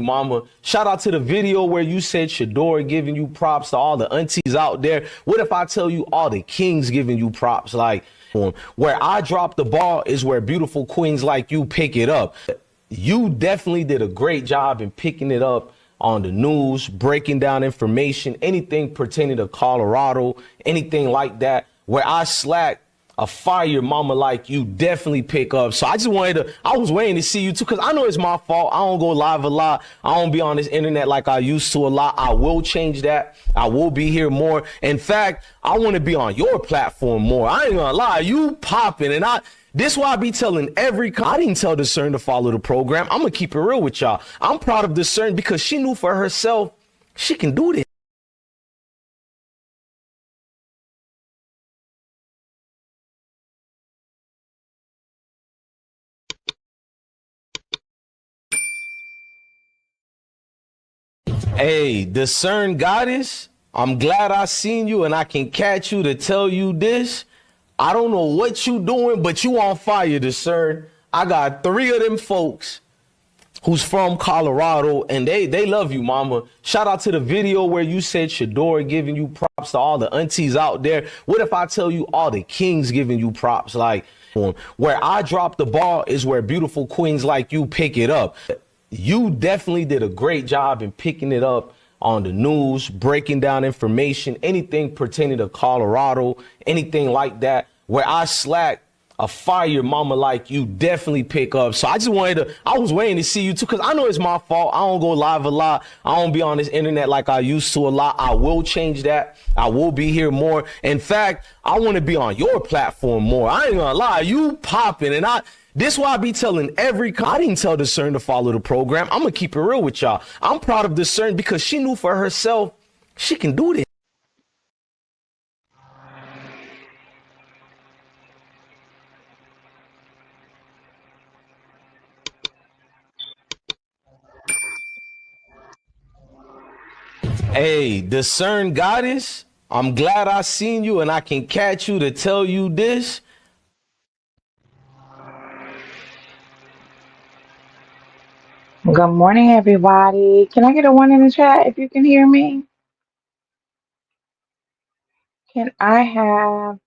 Mama. Shout out to the video where you said Shedeur giving you props to all the aunties out there. What if I tell you all the kings giving you props? Like, where I drop the ball is where beautiful queens like you pick it up. You definitely did a great job in picking it up on the news, breaking down information, anything pertaining to Colorado, anything like that. Where I slack, a fire mama like you definitely pick up. So I was waiting to see you too, because I know it's my fault. I don't go live a lot. I don't be on this internet like I used to a lot. I will change that. I will be here more. In fact, I want to be on your platform more. I ain't gonna lie, you popping, and this why I be telling I didn't tell Discern to follow the program. I'm gonna keep it real with y'all. I'm proud of Discern because she knew for herself she can do this. Hey, Discern Goddess, I'm glad I seen you and I can catch you to tell you this. I don't know what you doing, but you on fire, Discern. I got 3 of them folks who's from Colorado, and they love you, mama. Shout out to the video where you said Shedeur giving you props to all the aunties out there. What if I tell you all the kings giving you props? Like, where I drop the ball is where beautiful queens like you pick it up. You definitely did a great job in picking it up on the news, breaking down information, anything pertaining to Colorado, anything like that. Where I slack, a fire mama like you definitely pick up. So I was waiting to see you too, because I know it's my fault. I don't go live a lot. I don't be on this internet like I used to a lot. I will change that. I will be here more. In fact, I want to be on your platform more. I ain't gonna lie, you popping, and this why I be telling I didn't tell Discern to follow the program. I'm gonna keep it real with y'all. I'm proud of Discern because she knew for herself she can do this. Hey, Discern Goddess, I'm glad I seen you and I can catch you to tell you this. Good morning, everybody. Can I get a one in the chat if you can hear me? Can I have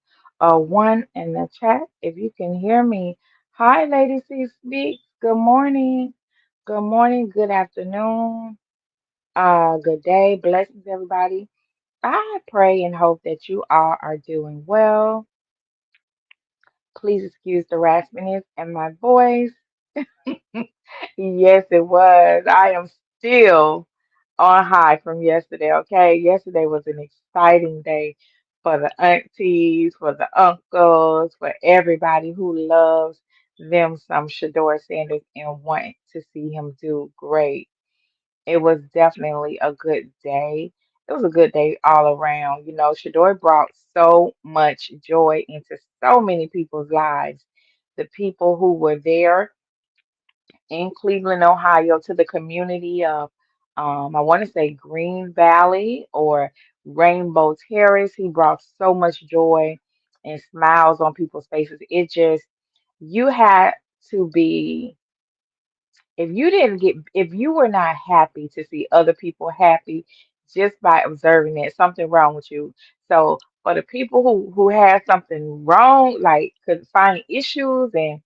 a one in the chat if you can hear me? Hi, Lady C Speak. Good morning. Good morning. Good afternoon. Good day. Blessings, everybody. I pray and hope that you all are doing well. Please excuse the raspiness in my voice. Yes, it was. I am still on high from yesterday, okay? Yesterday was an exciting day for the aunties, for the uncles, for everybody who loves them some Shedeur Sanders and want to see him do great. It was definitely a good day. It was a good day all around. You know, Shedeur brought so much joy into so many people's lives. The people who were there in Cleveland, Ohio, to the community of, I want to say Green Valley or Rainbow Terrace. He brought so much joy and smiles on people's faces. You had to be, if you were not happy to see other people happy just by observing it, something wrong with you. So for the people who had something wrong, like could find issues and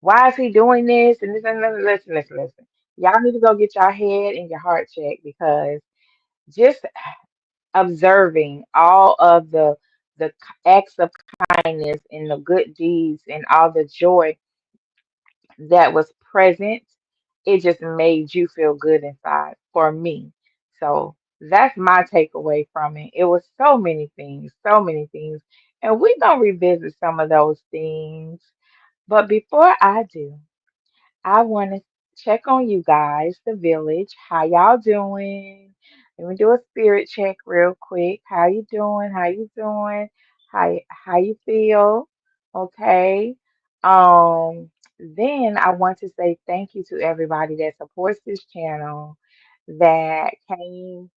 why is he doing this and this and that? Listen. Y'all need to go get your head and your heart checked because just observing all of the acts of kindness and the good deeds and all the joy that was present, it just made you feel good inside for me. So that's my takeaway from it. It was so many things, so many things. And we're gonna revisit some of those things. But before I do, I want to check on you guys, the village. How y'all doing? Let me do a spirit check real quick. How you doing? How you doing? How you feel? Okay. Then I want to say thank you to everybody that supports this channel, that came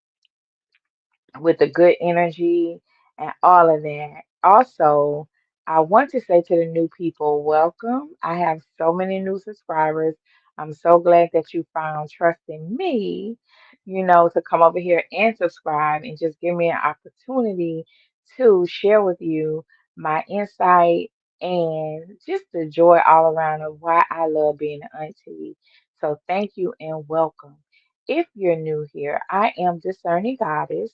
with the good energy and all of that. Also, I want to say to the new people, welcome. I have so many new subscribers. I'm so glad that you found trust in me, to come over here and subscribe and just give me an opportunity to share with you my insight and just the joy all around of why I love being an auntie. So thank you and welcome. If you're new here, I am Discerning Goddess.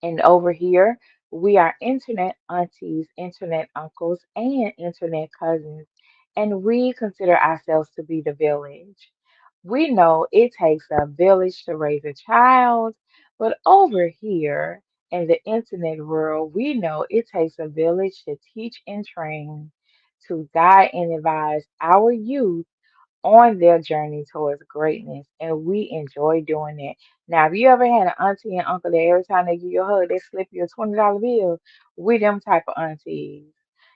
And over here, we are internet aunties, internet uncles, and internet cousins. And we consider ourselves to be the village. We know it takes a village to raise a child, but over here in the internet world, we know it takes a village to teach and train, to guide and advise our youth on their journey towards greatness, and we enjoy doing that. Now, if you ever had an auntie and uncle that every time they give you a hug, they slip you a $20 bill, we them type of aunties.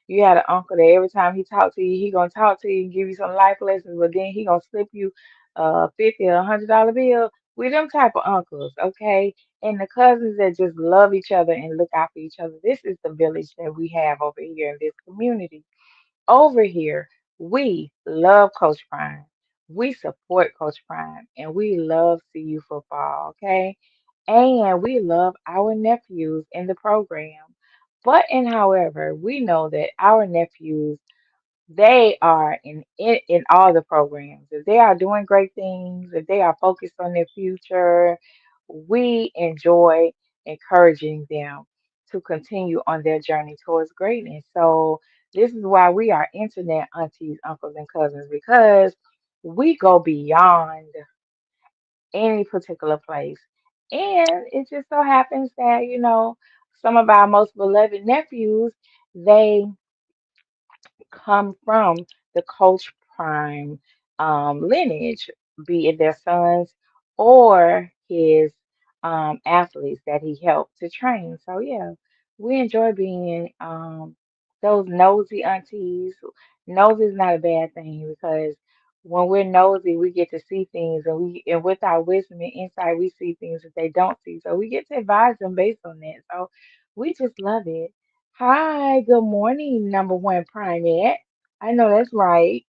You had an uncle that every time he talk to you, he gonna talk to you and give you some life lessons, but then he gonna slip you a 50 or $100 bill. We them type of uncles, okay? And the cousins that just love each other and look out for each other. This is the village that we have over here in this community. Over here, we love Coach Prime. We support Coach Prime and we love CU football, okay? And we love our nephews in the program. But and however, we know that our nephews they are in all the programs. If they are doing great things, if they are focused on their future, we enjoy encouraging them to continue on their journey towards greatness. So this is why we are internet aunties, uncles, and cousins because we go beyond any particular place. And it just so happens that, some of our most beloved nephews, they come from the Coach Prime lineage, be it their sons or his athletes that he helped to train. So, yeah, we enjoy being those nosy aunties. Nosy is not a bad thing because when we're nosy, we get to see things, and with our wisdom and insight, we see things that they don't see. So we get to advise them based on that. So we just love it. Hi, good morning, number one primate. I know that's right.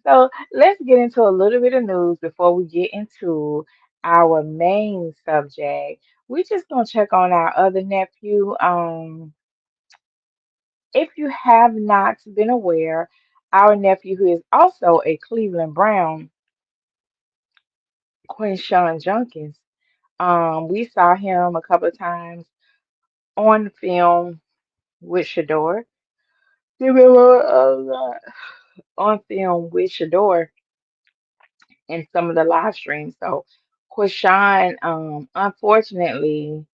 So let's get into a little bit of news before we get into our main subject. We just gonna check on our other nephew. If you have not been aware, our nephew who is also a Cleveland Brown, Quinshawn Junkins. We saw him a couple of times on film with Shedeur. Give me on film with Shedeur in some of the live streams. So Krishan, unfortunately,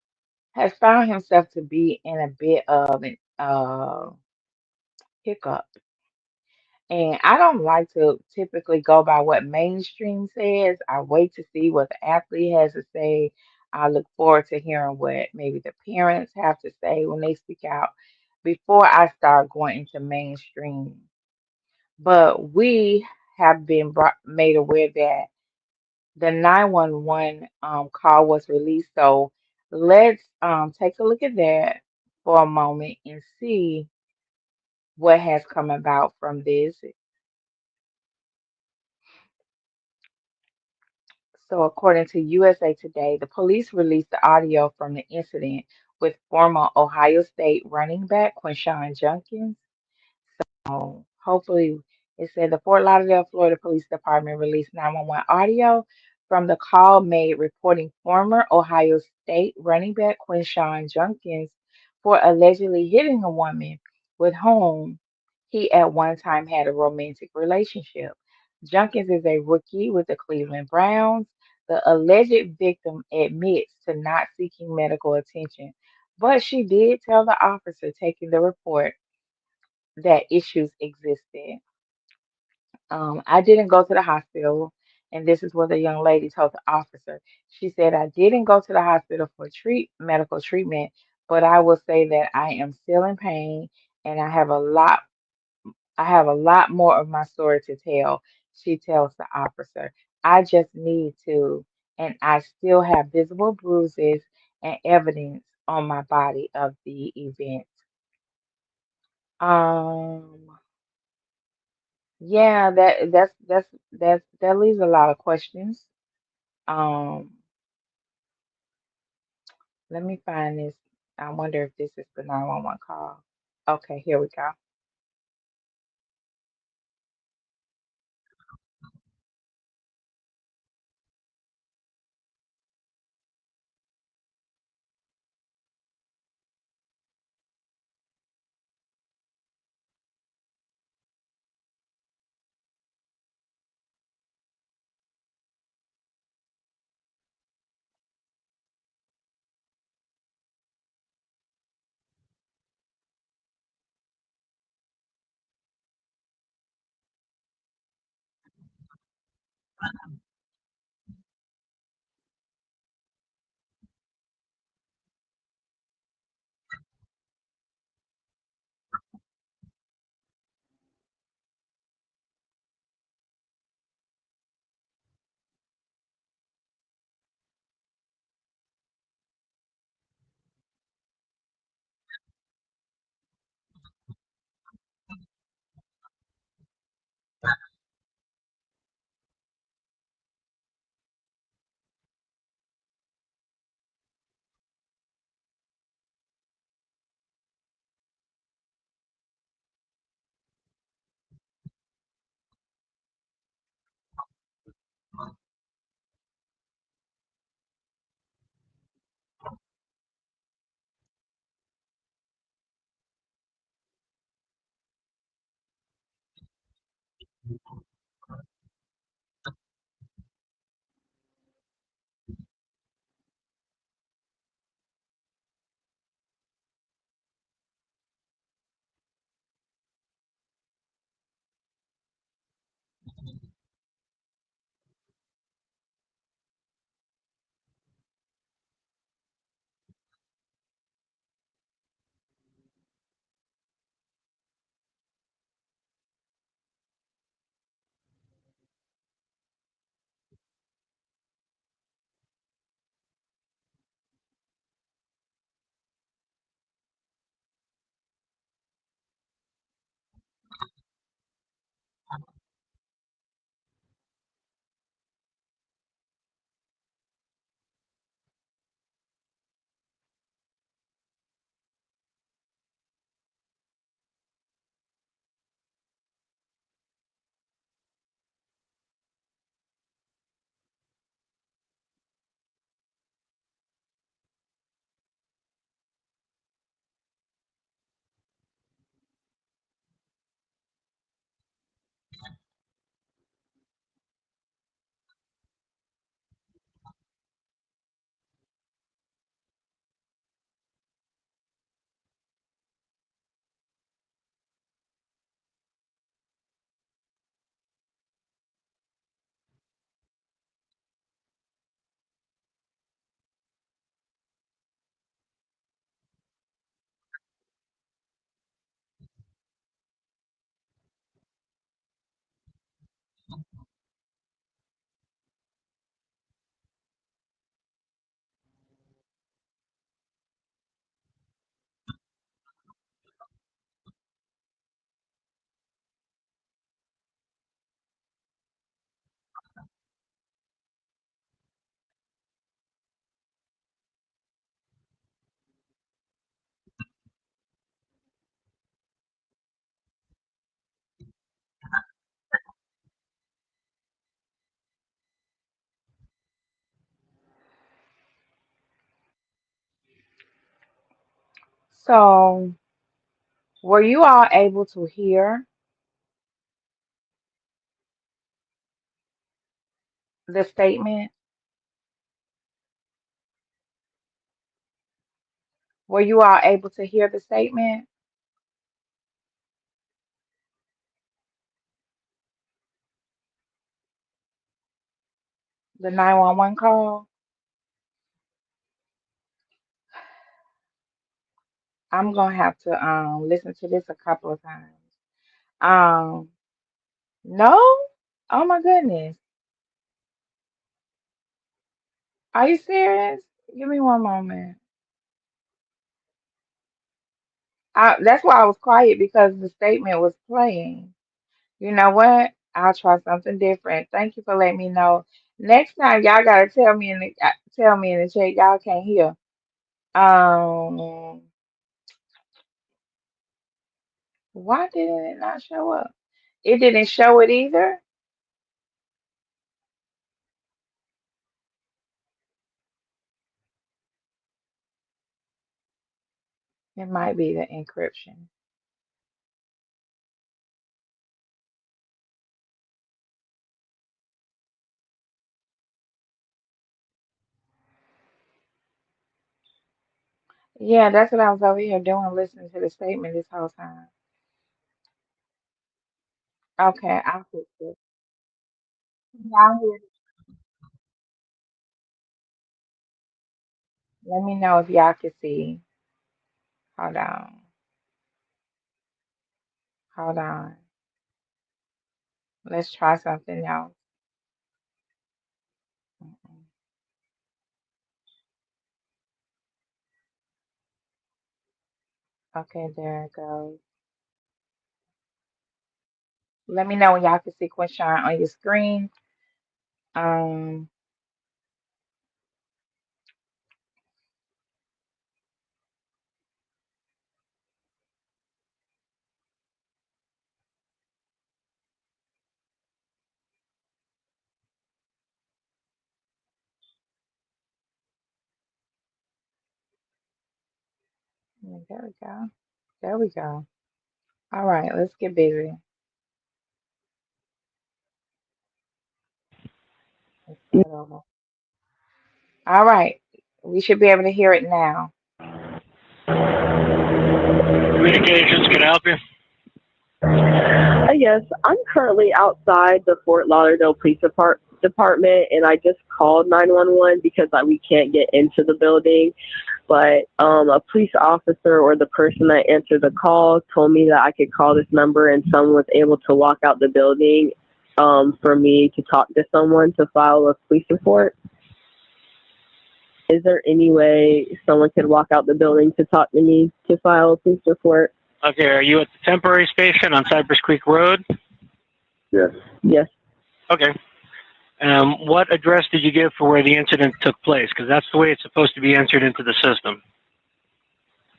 has found himself to be in a bit of an hiccup. And I don't like to typically go by what mainstream says. I wait to see what the athlete has to say. I look forward to hearing what maybe the parents have to say when they speak out before I start going into mainstream. But we have been made aware that the 911 call was released. So let's take a look at that for a moment and see what has come about from this. So, according to USA Today, the police released the audio from the incident with former Ohio State running back Quinshon Junkins. Hopefully, it said the Fort Lauderdale, Florida Police Department released 911 audio from the call made reporting former Ohio State running back Quinshon Junkins for allegedly hitting a woman with whom he at one time had a romantic relationship. Junkins is a rookie with the Cleveland Browns. The alleged victim admits to not seeking medical attention, but she did tell the officer taking the report that issues existed. I didn't go to the hospital, and this is what the young lady told the officer. She said, I didn't go to the hospital for medical treatment, but I will say that I am still in pain and I have a lot more of my story to tell, she tells the officer. I just need to, and I still have visible bruises and evidence on my body of the event. Um, Yeah, that leaves a lot of questions. Um, Let me find this. I wonder if this is the 911 call. Okay, here we go. So, were you all able to hear the statement? Were you all able to hear the statement? The 911 call? I'm gonna have to listen to this a couple of times. Um, no? Oh my goodness. Are you serious? Give me one moment. That's why I was quiet because the statement was playing. You know what? I'll try something different. Thank you for letting me know. Next time, y'all gotta tell me in the chat. Y'all can't hear. Um, why didn't it not show up? It didn't show it either. It might be the encryption. Yeah, that's what I was over here doing, listening to the statement this whole time. Okay, I'll fix it. Y'all hear? Let me know if y'all can see. Hold on. Hold on. Let's try something else. Mm-mm. Okay, there it goes. Let me know when y'all can see Quinshine on your screen. Um, there we go. There we go. All right, let's get busy. Let's start over. All right, we should be able to hear it now. Communications can help you. Yes, I'm currently outside the Fort Lauderdale Department, and I just called 911 because we can't get into the building. But a police officer or the person that answered the call told me that I could call this number, and someone was able to walk out the building for me to talk to someone to file a police report. Is there any way someone could walk out the building to talk to me to file a police report? Okay, are you at the temporary station on Cypress Creek Road? Yes. Yes. Okay. What address did you give for where the incident took place? Because that's the way it's supposed to be entered into the system.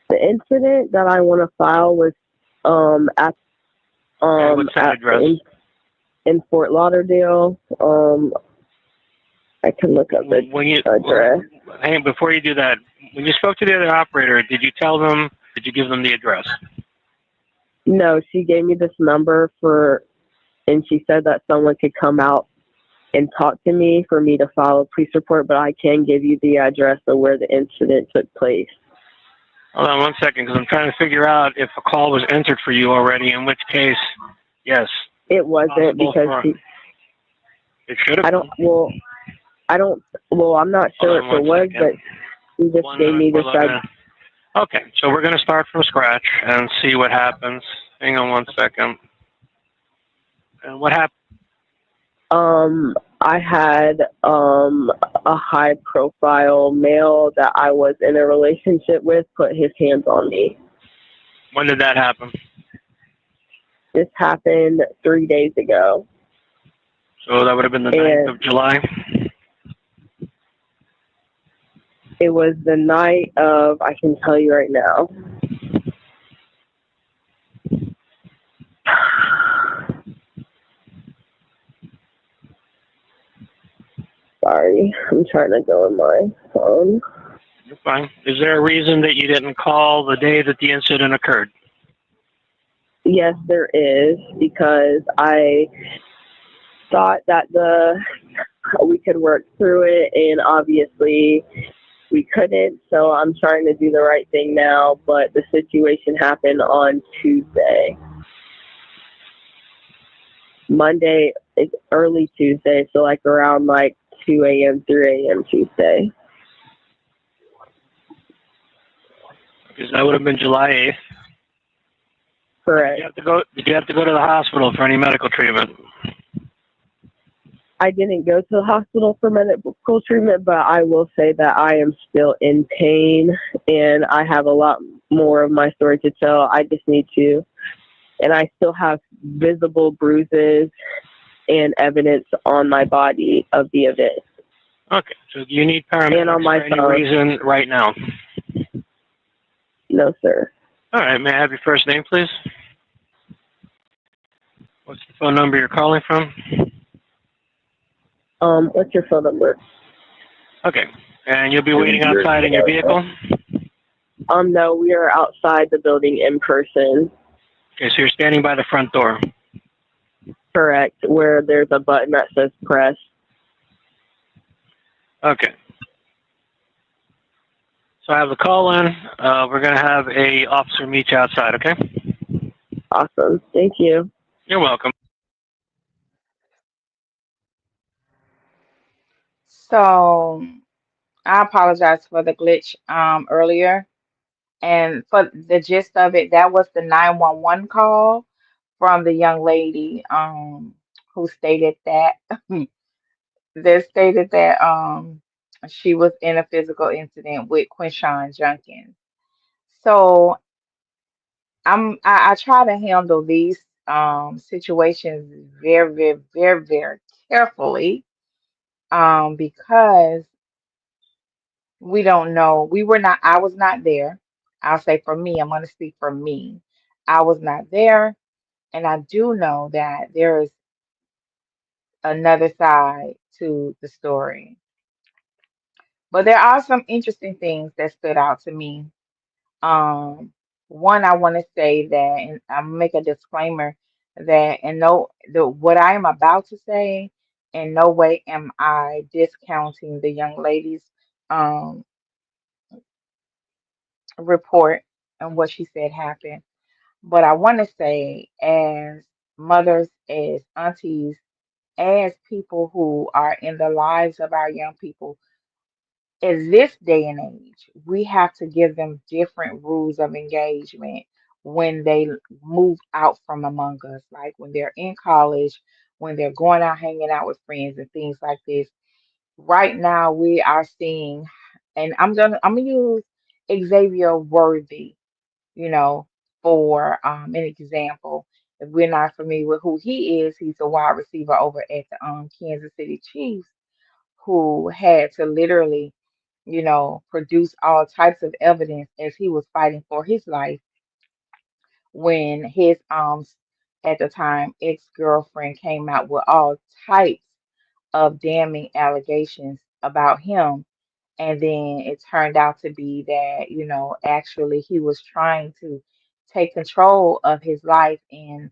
The incident that I want to file was at Okay, what's that address? in Fort Lauderdale. I can look up the address. Hey, before you do that, when you spoke to the other operator, did you give them the address? No, she gave me this number and she said that someone could come out and talk to me for me to file a police report, but I can give you the address of where the incident took place. Hold on one second, because I'm trying to figure out if a call was entered for you already, in which case, yes. It wasn't because it should have. I'm not sure if it was, but she just gave me this address. Okay, so we're going to start from scratch and see what happens. Hang on one second. And what happened? I had a high profile male that I was in a relationship with put his hands on me. When did that happen? This happened 3 days ago. So that would have been the 9th of July? It was the night of, I can tell you right now. Sorry, I'm trying to go in my phone. You're fine. Is there a reason that you didn't call the day that the incident occurred? Yes, there is, because I thought that we could work through it, and obviously we couldn't, so I'm trying to do the right thing now, but the situation happened on Tuesday. Monday, it's early Tuesday, so like around 2 a.m., 3 a.m. Tuesday. Because that would have been July 8th. Correct. Did you have to go to the hospital for any medical treatment? I didn't go to the hospital for medical treatment, but I will say that I am still in pain, and I have a lot more of my story to tell. I just need to and I still have visible bruises and evidence on my body of the event Okay. So do you need and on paramedics my for any phone. reason right now? No, sir. All right. May I have your first name, please? What's the phone number you're calling from? What's your phone number? Okay. And you'll be waiting outside in your vehicle? No, we are outside the building in person. Okay, so you're standing by the front door. Correct, where there's a button that says press. Okay. So I have the call in. We're going to have a officer meet you outside, okay? Awesome. Thank you. You're welcome. So I apologize for the glitch earlier. And for the gist of it, that was the 911 call from the young lady who stated that she was in a physical incident with Quinshawn Junkins. So I try to handle these situations very, very, very, very carefully because we don't know. I was not there. I'll say for me, I'm going to speak for me. I was not there. And I do know that there is another side to the story. But there are some interesting things that stood out to me. Um, One, I want to say that, and I'm make a disclaimer that, and no, what I am about to say, in no way am I discounting the young lady's um, report and what she said happened. But I want to say, as mothers, as aunties, as people who are in the lives of our young people, in this day and age, we have to give them different rules of engagement when they move out from among us, like when they're in college, when they're going out hanging out with friends and things like this. Right now, we are seeing, and I'm gonna use Xavier Worthy, you know, for an example. If we're not familiar with who he is, he's a wide receiver over at the Kansas City Chiefs who had to literally, produce all types of evidence as he was fighting for his life when his at the time ex-girlfriend came out with all types of damning allegations about him. And then it turned out to be that, actually he was trying to take control of his life and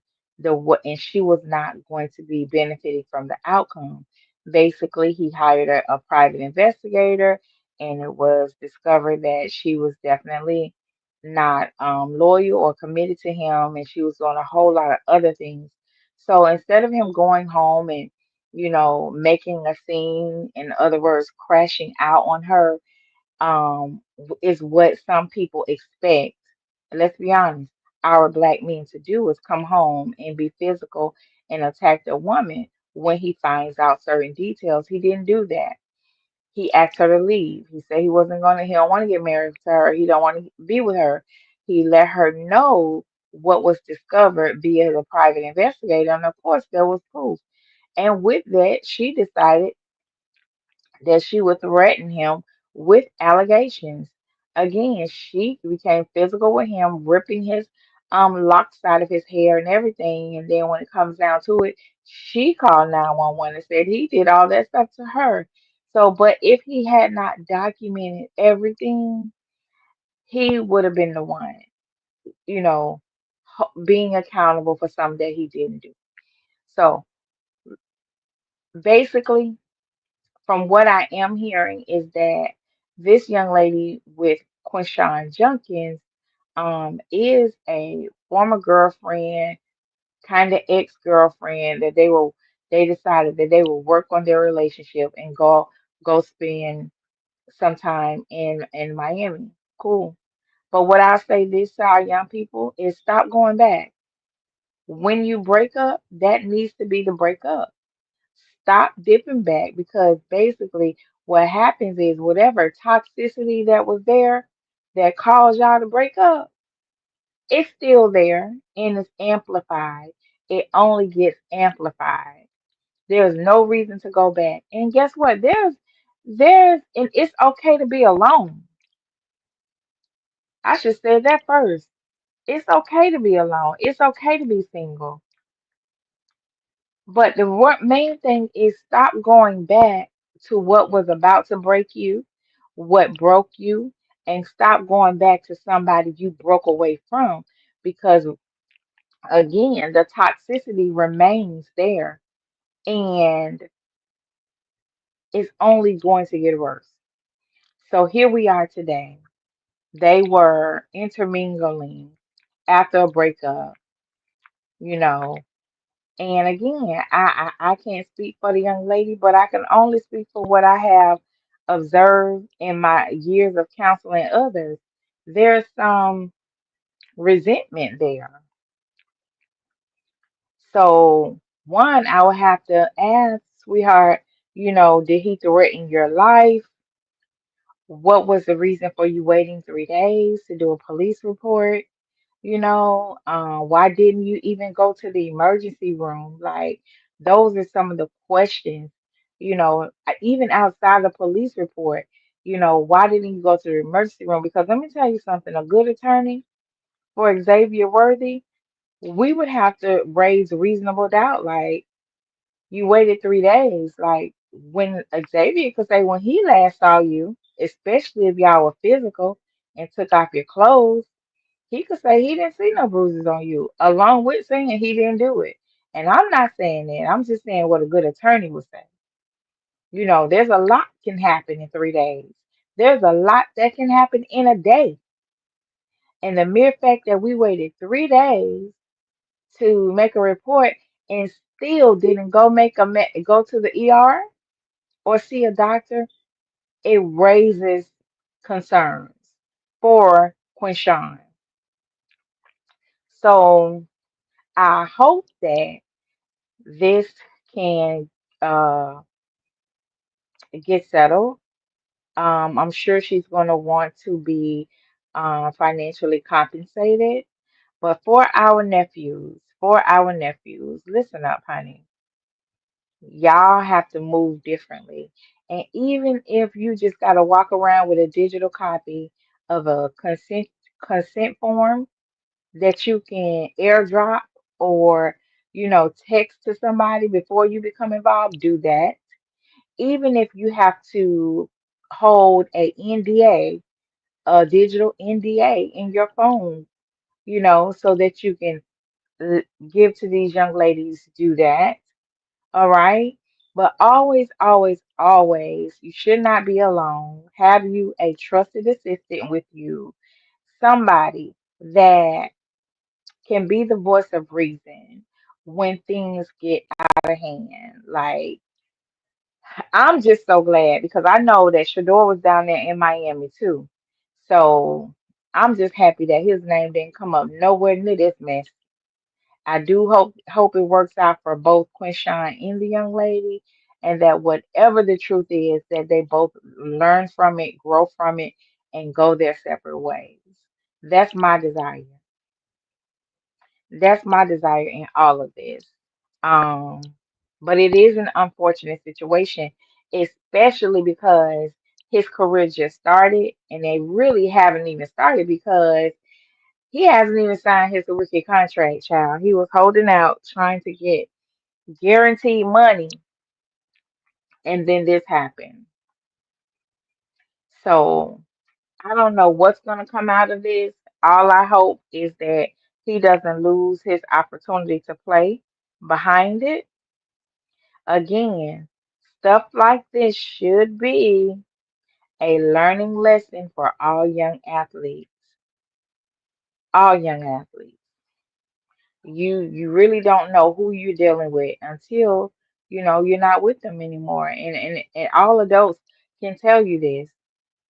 and she was not going to be benefiting from the outcome. Basically, he hired a private investigator, and it was discovered that she was definitely not loyal or committed to him, and she was doing a whole lot of other things. So instead of him going home and making a scene, in other words, crashing out on her, is what some people expect. Let's be honest, our black men to do is come home and be physical and attack the woman when he finds out certain details. He didn't do that. He asked her to leave. He said he don't want to get married to her. He don't want to be with her. He let her know what was discovered via the private investigator, and of course there was proof. And with that, she decided that she would threaten him with allegations. Again, she became physical with him, ripping his locks out of his hair and everything. And then when it comes down to it, she called 911 and said he did all that stuff to her. So, but if he had not documented everything, he would have been the one, you know, being accountable for something that he didn't do. So basically, from what I am hearing is that this young lady with Quinshawn Junkins is a former girlfriend, kind of ex-girlfriend that they decided that they will work on their relationship and go spend some time in Miami. Cool. But what I say this to our young people is stop going back. When you break up, that needs to be the breakup. Stop dipping back because basically what happens is whatever toxicity that was there that caused y'all to break up, It's still there and it's amplified. It only gets amplified. There's no reason to go back. And guess what? And it's okay to be alone. I should say that first. It's okay to be alone. It's okay to be single. But the main thing is stop going back to what was about to break you, what broke you, and stop going back to somebody you broke away from because, again, the toxicity remains there and it's only going to get worse. So here we are today. They were intermingling after a breakup, you know. And again, I can't speak for the young lady, but I can only speak for what I have observed in my years of counseling others. There's some resentment there. So, one, I would have to ask, sweetheart, did he threaten your life? What was the reason for you waiting 3 days to do a police report? Why didn't you even go to the emergency room? Like, those are some of the questions, even outside the police report, why didn't you go to the emergency room? Because let me tell you something, a good attorney for Xavier Worthy, we would have to raise reasonable doubt. Like, you waited 3 days. Like, when Xavier could say when he last saw you, especially if y'all were physical and took off your clothes, he could say he didn't see no bruises on you, along with saying he didn't do it. And I'm not saying that. I'm just saying what a good attorney would say. There's a lot can happen in 3 days. There's a lot that can happen in a day. And the mere fact that we waited 3 days to make a report and still didn't go to the ER or see a doctor, it raises concerns for Quinshawn. So I hope that this can uh, get settled. I'm sure she's going to want to be financially compensated. But for our nephews, listen up, honey. Y'all have to move differently. And even if you just got to walk around with a digital copy of a consent form that you can airdrop or text to somebody before you become involved, do that. Even if you have to hold a NDA, a digital NDA in your phone, so that you can uh, give to these young ladies, do that. All right. But always, always, always, you should not be alone. Have you a trusted assistant with you, somebody that can be the voice of reason when things get out of hand. Like, I'm just so glad because I know that Shedeur was down there in Miami too. So I'm just happy that his name didn't come up nowhere near this mess. I do hope it works out for both Quinshawn and the young lady, and that whatever the truth is, that they both learn from it, grow from it, and go their separate ways. That's my desire. That's my desire in all of this. Um, but it is an unfortunate situation, especially because his career just started and they really haven't even started because he hasn't even signed his rookie contract, child. He was holding out, trying to get guaranteed money, and then this happened. So I don't know what's going to come out of this. All I hope is that he doesn't lose his opportunity to play behind it. Again, stuff like this should be a learning lesson for all young athletes. All young athletes. You really don't know who you're dealing with until you're not with them anymore. And all adults can tell you this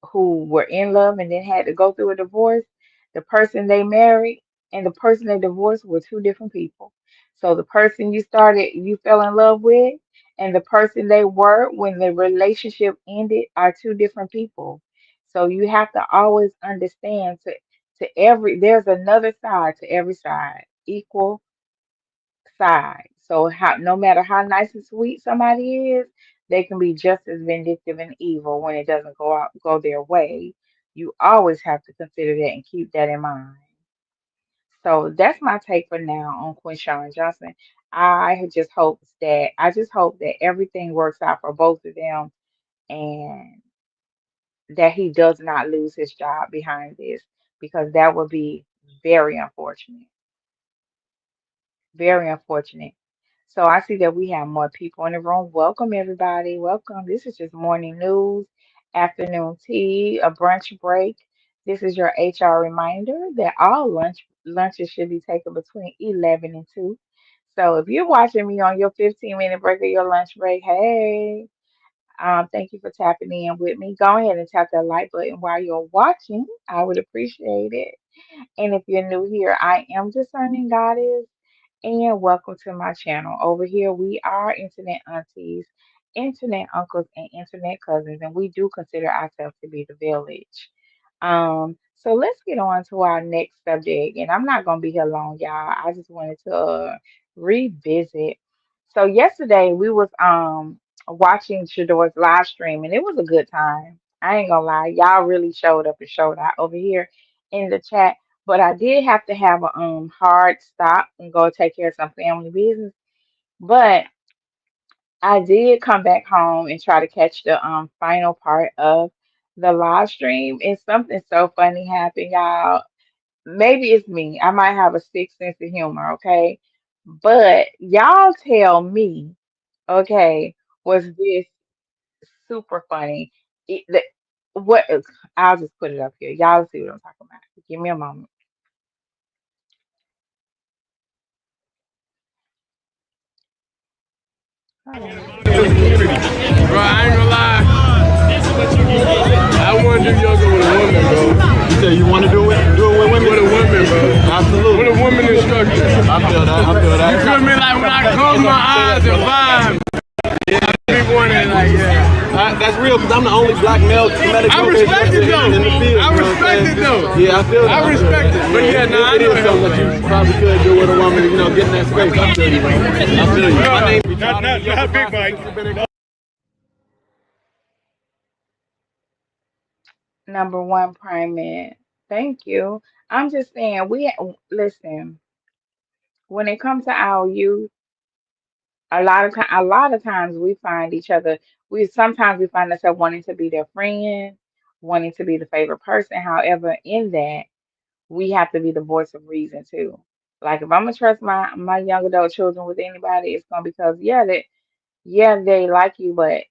who were in love and then had to go through a divorce, the person they married and the person they divorced were two different people. So the person you fell in love with and the person they were when the relationship ended are two different people. So you have to always understand There's another side to every side, equal side. So how no matter how nice and sweet somebody is, they can be just as vindictive and evil when it doesn't go their way. You always have to consider that and keep that in mind. So that's my take for now on Quinshon Johnson. I just hope that everything works out for both of them and that he does not lose his job behind this because that would be very unfortunate. Very unfortunate. So I see that we have more people in the room. Welcome, everybody. Welcome. This is just morning news, afternoon tea, a brunch break. This is your HR reminder that all lunches should be taken between 11 and 2. So if you're watching me on your 15-minute break or your lunch break, hey, thank you for tapping in with me. Go ahead and tap that like button while you're watching. I would appreciate it. And if you're new here, I am Discerning Goddess, and welcome to my channel. Over here, we are internet aunties, internet uncles, and internet cousins, and we do consider ourselves to be the village. So let's get on to our next subject, and I'm not gonna be here long, y'all. I just wanted to revisit. So yesterday we was watching Shedeur's live stream, and it was a good time. I ain't gonna lie, y'all really showed up and showed out over here in the chat. But I did have to have a hard stop and go take care of some family business. But I did come back home and try to catch the final part of the live stream. And something so funny happened, y'all. Maybe it's me. I might have a sixth sense of humor, okay? But y'all tell me, okay, was this super funny? What? I'll just put it up here. Y'all see what I'm talking about. Give me a moment. Hold on. Bro, I ain't gonna lie. I want to do yoga with a woman, bro. You say you want to do it with women? With a woman, bro. Absolutely. With a woman instructor. I feel that. I feel that. You feel me? Like when I close my eyes and vibe, I be wanting like, yeah. That's real because I'm the only black male medical I respect it though. in the field. I respect it though. Yeah, I feel that. I respect it. But yeah, nah, I it know is something that you probably could do with a woman, get in that space. I feel you. I feel you. My name is Not Big Mike. Number one primate. Thank you. I'm just saying, listen, when it comes to our youth, a lot of times we find each other, we find ourselves wanting to be their friend, wanting to be the favorite person. However, in that, we have to be the voice of reason too. Like if I'm gonna trust my young adult children with anybody, it's gonna because yeah, they like you, but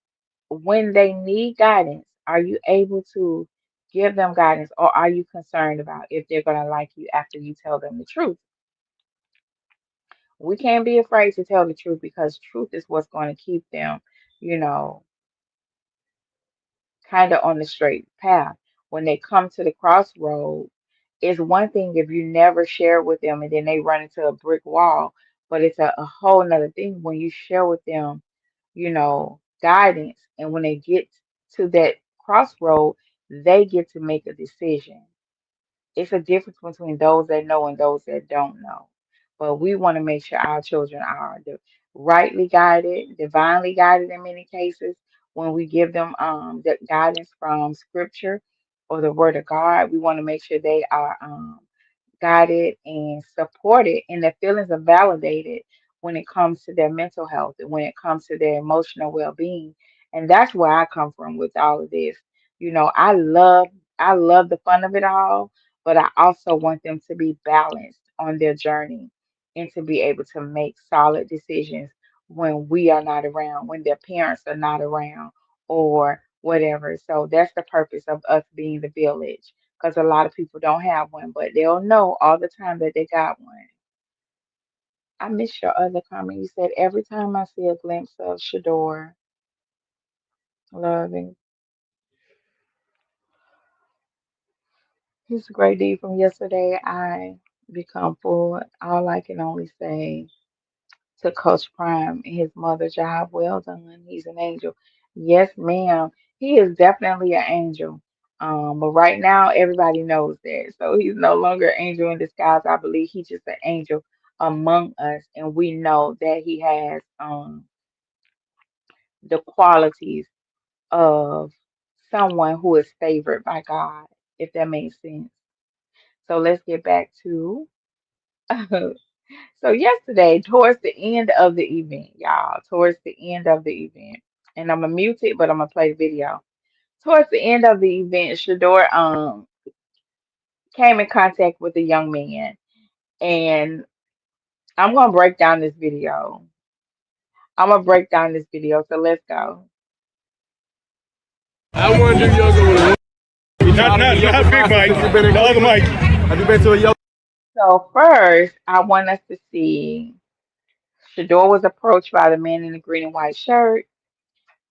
when they need guidance, are you able to give them guidance or are you concerned about if they're going to like you after you tell them the truth? We can't be afraid to tell the truth because truth is what's going to keep them, you know, kind of on the straight path. When they come to the crossroad, it's one thing if you never share with them and then they run into a brick wall, but it's a whole nother thing when you share with them, guidance. And when they get to that crossroad, they get to make a decision. It's a difference between those that know and those that don't know. But we want to make sure our children are rightly guided, divinely guided in many cases. When we give them the guidance from scripture or the word of God, we want to make sure they are guided and supported and their feelings are validated when it comes to their mental health and when it comes to their emotional well-being. And that's where I come from with all of this. I love the fun of it all, but I also want them to be balanced on their journey and to be able to make solid decisions when we are not around, when their parents are not around or whatever. So that's the purpose of us being the village because a lot of people don't have one, but they'll know all the time that they got one. I missed your other comment. You said every time I see a glimpse of Shedeur, loving his great deed from yesterday, I become full. All I can only say to Coach Prime and his mother, job well done. He's an angel. Yes, ma'am. He is definitely an angel. But right now, everybody knows that. So he's no longer an angel in disguise. I believe he's just an angel among us, and we know that he has the qualities of someone who is favored by God, if that makes sense. So let's get back to so yesterday, towards the end of the event, y'all, towards the end of the event, and I'm gonna mute it, but I'm gonna play the video. Towards the end of the event, Shador came in contact with a young man, and I'm gonna break down this video. I'm gonna break down this video, so let's go. I want to do yoga with a Not Big Mike. The other Mike. Have you been to a yoga? So first, I want us to see Shador was approached by the man in the green and white shirt.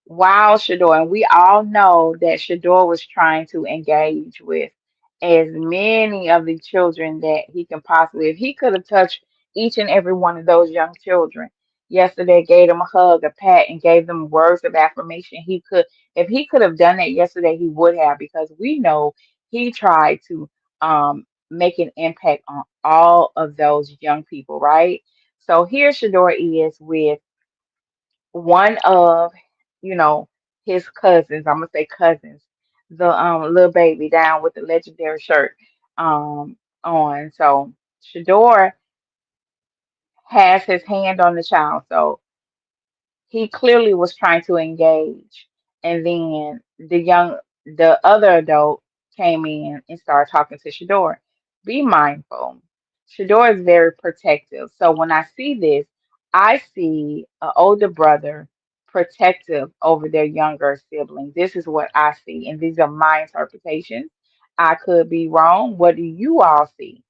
Wow, Shador, and we all know that Shador was trying to engage with as many of the children that he can possibly, if he could have touched each and every one of those young children yesterday, gave them a hug, a pat, and gave them words of affirmation, he could, if he could have done that yesterday, he would have, because we know he tried to make an impact on all of those young people, right? So here Shador is with one of, you know, his cousins, I'm gonna say cousins, the little baby down with the legendary shirt on. So Shador has his hand on the child. So he clearly was trying to engage. And then the other adult came in and started talking to Shador. Be mindful. Shador is very protective. So when I see this, I see an older brother protective over their younger sibling. This is what I see. And these are my interpretations. I could be wrong. What do you all see?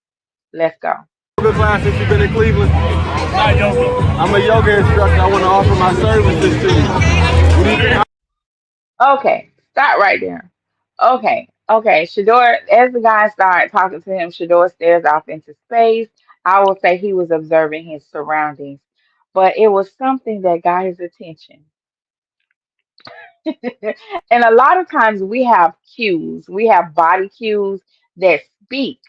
Let's go. Yoga class since you've been in Cleveland? I'm a yoga instructor. I want to offer my services to you. What do you think? Okay, stop right there. Okay. Shador, as the guy started talking to him, Shador stares off into space. I will say he was observing his surroundings, but it was something that got his attention. And a lot of times we have cues, we have body cues that speak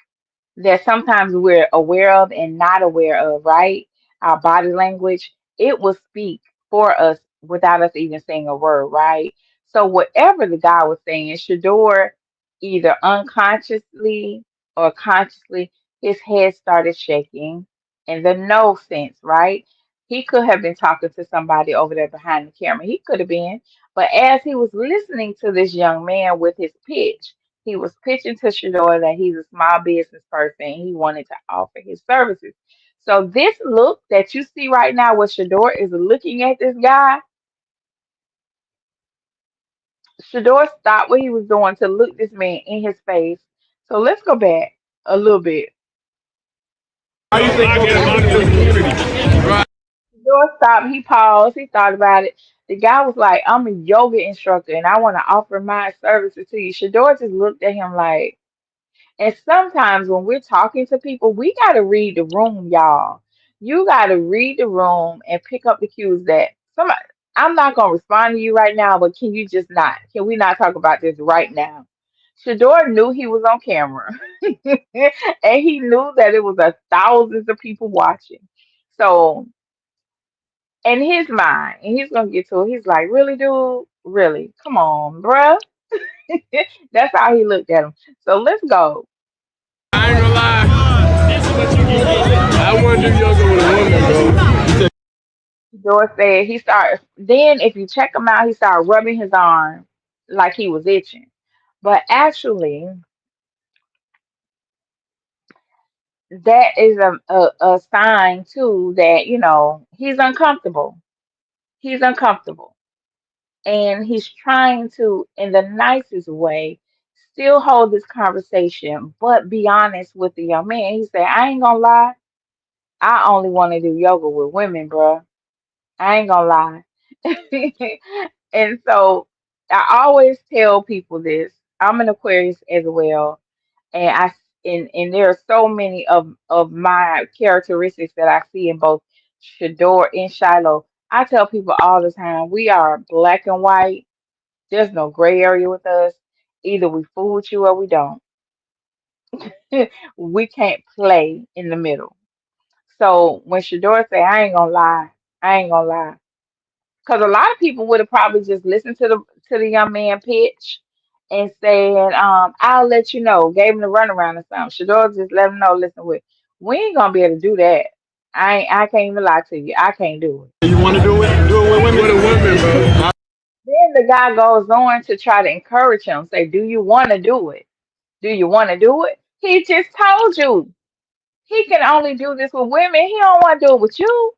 that sometimes we're aware of and not aware of, right? Our body language, it will speak for us without us even saying a word, right? So whatever the guy was saying, Shador, either unconsciously or consciously, his head started shaking in the no sense, right? He could have been talking to somebody over there behind the camera. He could have been. But as he was listening to this young man with his pitch, he was pitching to Shador that he's a small business person and he wanted to offer his services. So this look that you see right now, where Shador is looking at this guy, Shador stopped what he was doing to look this man in his face. So let's go back a little bit. How you think yoga helps the community? Shador stopped, he paused, he thought about it. The guy was like, I'm a yoga instructor and I want to offer my services to you. Shador just looked at him like, and sometimes when we're talking to people, we got to read the room, y'all. You got to read the room and pick up the cues that somebody, I'm not going to respond to you right now, but can you just not? Can we not talk about this right now? Shador knew he was on camera and he knew that it was a thousands of people watching. So, in his mind, and he's going to get to it, he's like, really, dude? Really? Come on, bruh. That's how he looked at him. So, let's go. I ain't gonna lie. This is what you get. I want to do yoga with a woman, bro. George said he started, then if you check him out, he started rubbing his arm like he was itching. But actually, that is a sign too that, he's uncomfortable. He's uncomfortable. And he's trying to, in the nicest way, still hold this conversation, but be honest with the young man. He said, I ain't gonna lie, I only want to do yoga with women, bruh. I ain't gonna lie. And so I always tell people this. I'm an Aquarius as well, and and there are so many of my characteristics that I see in both Shador and Shiloh. I tell people all the time, we are black and white. There's no gray area with us. Either we fool with you or we don't. We can't play in the middle. So when Shedeur say, I ain't gonna lie, I ain't gonna lie. Because a lot of people would have probably just listened to the young man pitch and said, I'll let you know, gave him the runaround or something. Shedeur just let him know, listen, we ain't gonna be able to do that. I can't even lie to you. I can't do it. You want to do it? Do it with women. With a woman, bro. Then the guy goes on to try to encourage him, say, do you want to do it? Do you want to do it? He just told you he can only do this with women. He don't want to do it with you.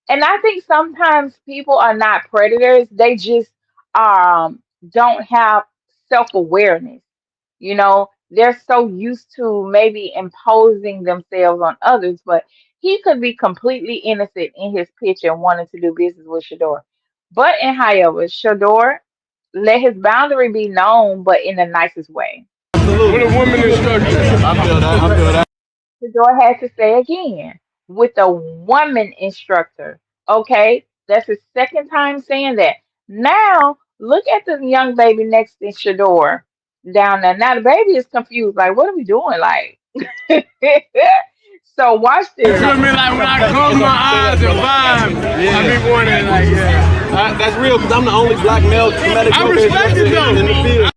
And I think sometimes people are not predators. They just don't have self-awareness. They're so used to maybe imposing themselves on others, but he could be completely innocent in his pitch and wanting to do business with Shedeur. But in however, Shedeur let his boundary be known, but in the nicest way. With a woman instructor. I feel that. I feel that. Shedeur had to say again with a woman instructor. Okay, that's his second time saying that. Now look at the young baby next to Shedeur down there. Now the baby is confused. Like, what are we doing? Like, so watch You this. feel me? Like when I close my eyes and vibe, I be wondering, like, yeah. That's real because I'm the only black male medical I respect it though. in the field.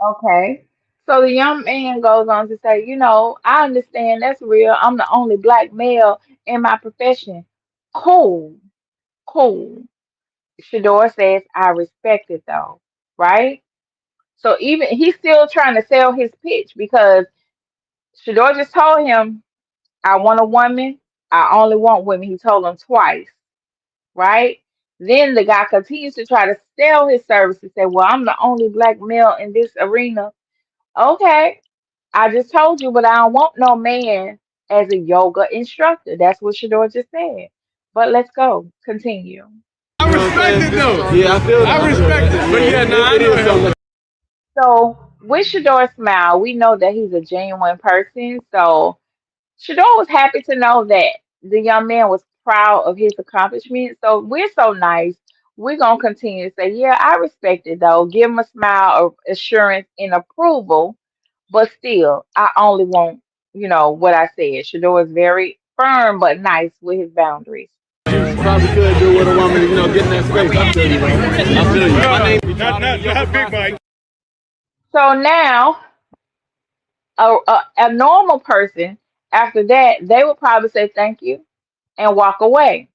Okay. So the young man goes on to say, I understand that's real. I'm the only black male in my profession. Cool, cool. Shedeur says, I respect it though, right? So even he's still trying to sell his pitch because Shedeur just told him, I want a woman. I only want women. He told him twice, right? Then the guy continues to try to sell his services. Say, well, I'm the only black male in this arena. Okay, I just told you, but I don't want no man as a yoga instructor. That's what Shedeur just said. But let's go. Continue. I respect it though. Yeah, I feel that. I respect it. But yeah, nah, I know him. So with Shedeur Smile, we know that he's a genuine person. So Shador was happy to know that the young man was proud of his accomplishments. So we're so nice. We're gonna continue to say, yeah, I respect it though. Give him a smile of assurance and approval, but still, I only want, what I said. Shador is very firm but nice with his boundaries. Probably could do with a woman, get in that space. I feel you. I feel you. My name Not Big Mike. So now, a normal person after that, they would probably say thank you and walk away.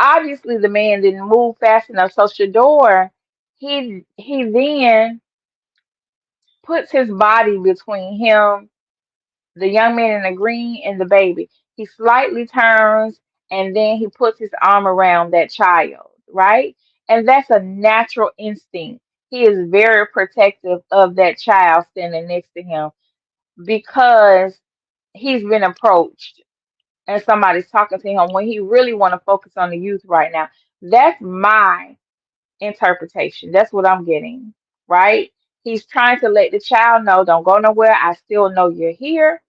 Obviously the man didn't move fast enough. So Shador, he then puts his body between him, the young man in the green, and the baby. He slightly turns and then he puts his arm around that child, right? And that's a natural instinct. He is very protective of that child standing next to him because he's been approached and somebody's talking to him when he really want to focus on the youth right now. That's my interpretation. That's what I'm getting, right? He's trying to let the child know, don't go nowhere. I still know you're here.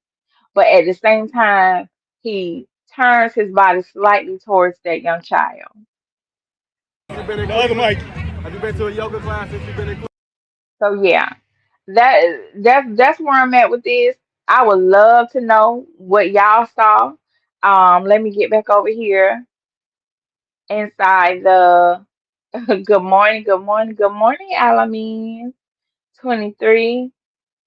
But at the same time, he turns his body slightly towards that young child. The other mic. Have you been to a yoga class since you've been in? So yeah, that's where I'm at with this. I would love to know what y'all saw. Let me get back over here inside the good morning, good morning, good morning, Alameen 23.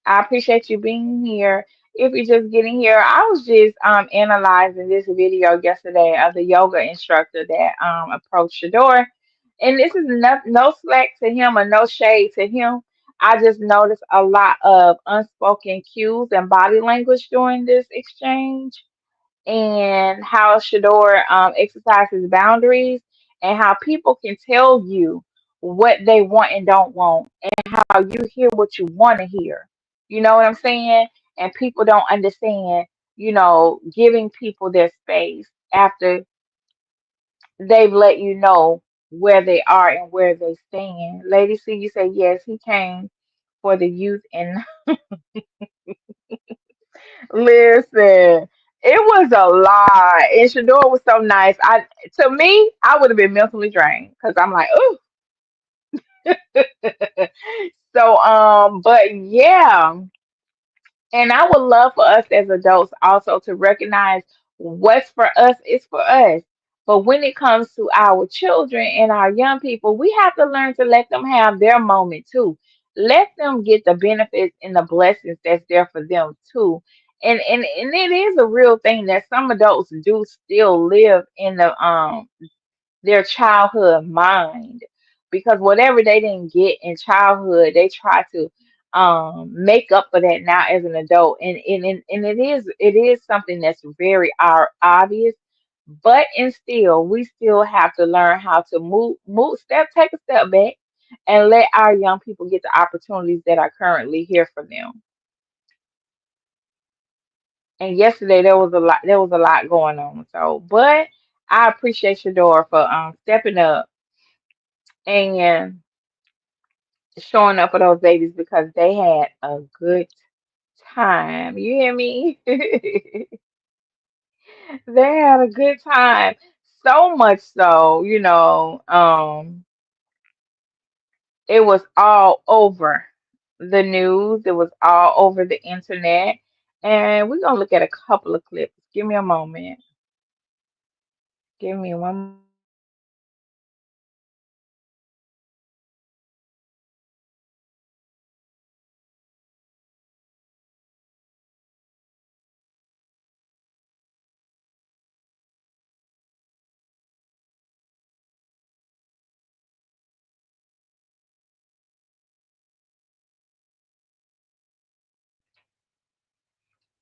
I appreciate you being here. If you're just getting here, I was just analyzing this video yesterday of the yoga instructor that approached Shedeur. And this is no slack to him or no shade to him. I just noticed a lot of unspoken cues and body language during this exchange and how Shador exercises boundaries and how people can tell you what they want and don't want and how you hear what you want to hear. You know what I'm saying? And people don't understand, giving people their space after they've let you know where they are and where they stand. Lady C, you say yes, he came for the youth and listen, it was a lot. And Shador was so nice. To me, I would have been mentally drained because I'm like, ooh. So But yeah. And I would love for us as adults also to recognize what's for us is for us. But when it comes to our children and our young people, we have to learn to let them have their moment too. Let them get the benefits and the blessings that's there for them too. And it is a real thing that some adults do still live in their childhood mind, because whatever they didn't get in childhood they try to make up for that now as an adult, and it is something that's very obvious, but and still we still have to learn how to take a step back and let our young people get the opportunities that are currently here for them. And yesterday there was a lot going on, so but I appreciate Shedeur for stepping up and showing up for those babies because they had a good time. You hear me? They had a good time. So much so, it was all over the news. It was all over the internet. And we're gonna look at a couple of clips. Give me a moment. Give me one moment.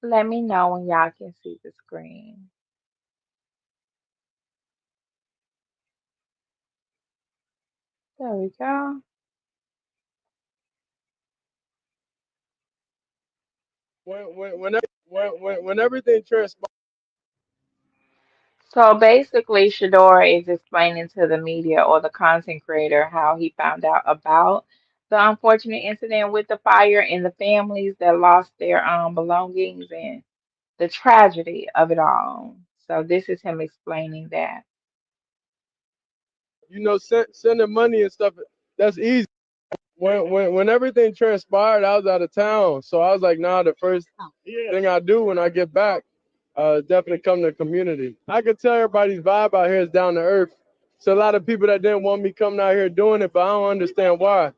Let me know when y'all can see the screen. There we go. When everything transpires. So basically, Shador is explaining to the media or the content creator how he found out about the unfortunate incident with the fire and the families that lost their belongings and the tragedy of it all. So this is him explaining that. Sending money and stuff, that's easy. When everything transpired, I was out of town, so I was like, nah. The first thing I do when I get back, definitely come to the community. I could tell everybody's vibe out here is down to earth. So a lot of people that didn't want me coming out here doing it, but I don't understand why.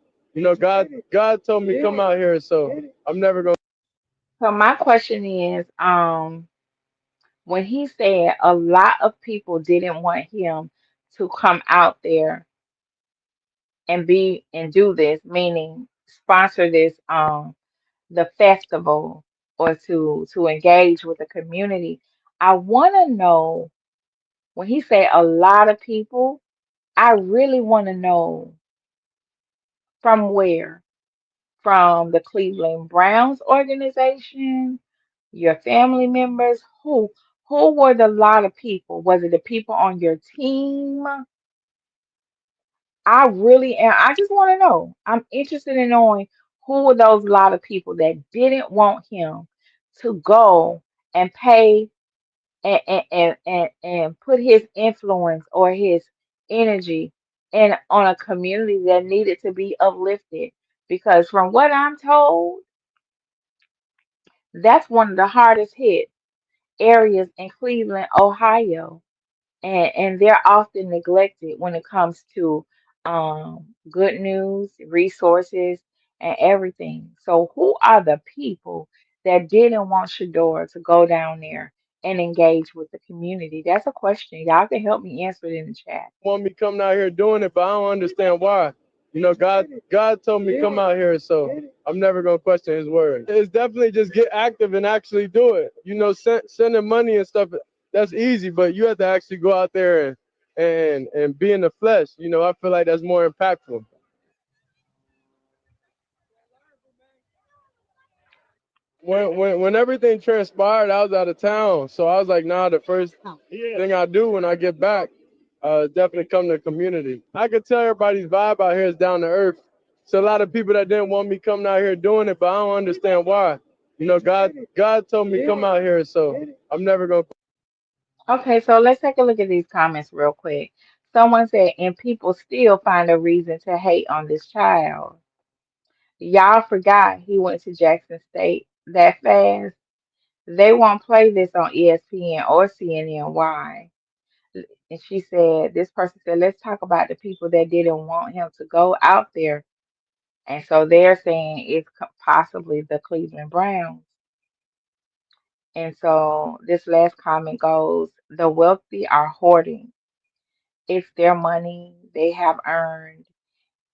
God told me come out here, so I'm never gonna. So my question is, when he said a lot of people didn't want him to come out there and be and do this, meaning sponsor this the festival or to engage with the community. I want to know when he said a lot of people, I really want to know from where? From the Cleveland Browns organization, your family members, who were the lot of people? Was it the people on your team? I really am. I just want to know. I'm interested in knowing who were those lot of people that didn't want him to go and pay and put his influence or his energy in on a community that needed to be uplifted. Because from what I'm told, that's one of the hardest hit areas in Cleveland, Ohio, and they're often neglected when it comes to good news, resources, and everything. So, who are the people that didn't want Shador to go down there and engage with the community? That's a question. Y'all can help me answer it in the chat. Want me coming out here doing it, but I don't understand why. God told me come out here, so I'm never gonna question His word. It's definitely just get active and actually do it. Sending money and stuff, that's easy, but you have to actually go out there and be in the flesh. I feel like that's more impactful. When everything transpired, I was out of town, so I was like, nah. The first thing I do when I get back, definitely come to the community. I could tell everybody's vibe out here is down to earth. So a lot of people that didn't want me coming out here doing it, but I don't understand why. God told me come out here, so I'm never gonna. Okay, so let's take a look at these comments real quick. Someone said, and people still find a reason to hate on this child. Y'all forgot he went to Jackson State that fast. They won't play this on ESPN or CNN. Why? And she said, this person said, let's talk about the people that didn't want him to go out there. And so they're saying it's possibly the Cleveland Browns. And so this last comment goes, the wealthy are hoarding. It's their money. They have earned.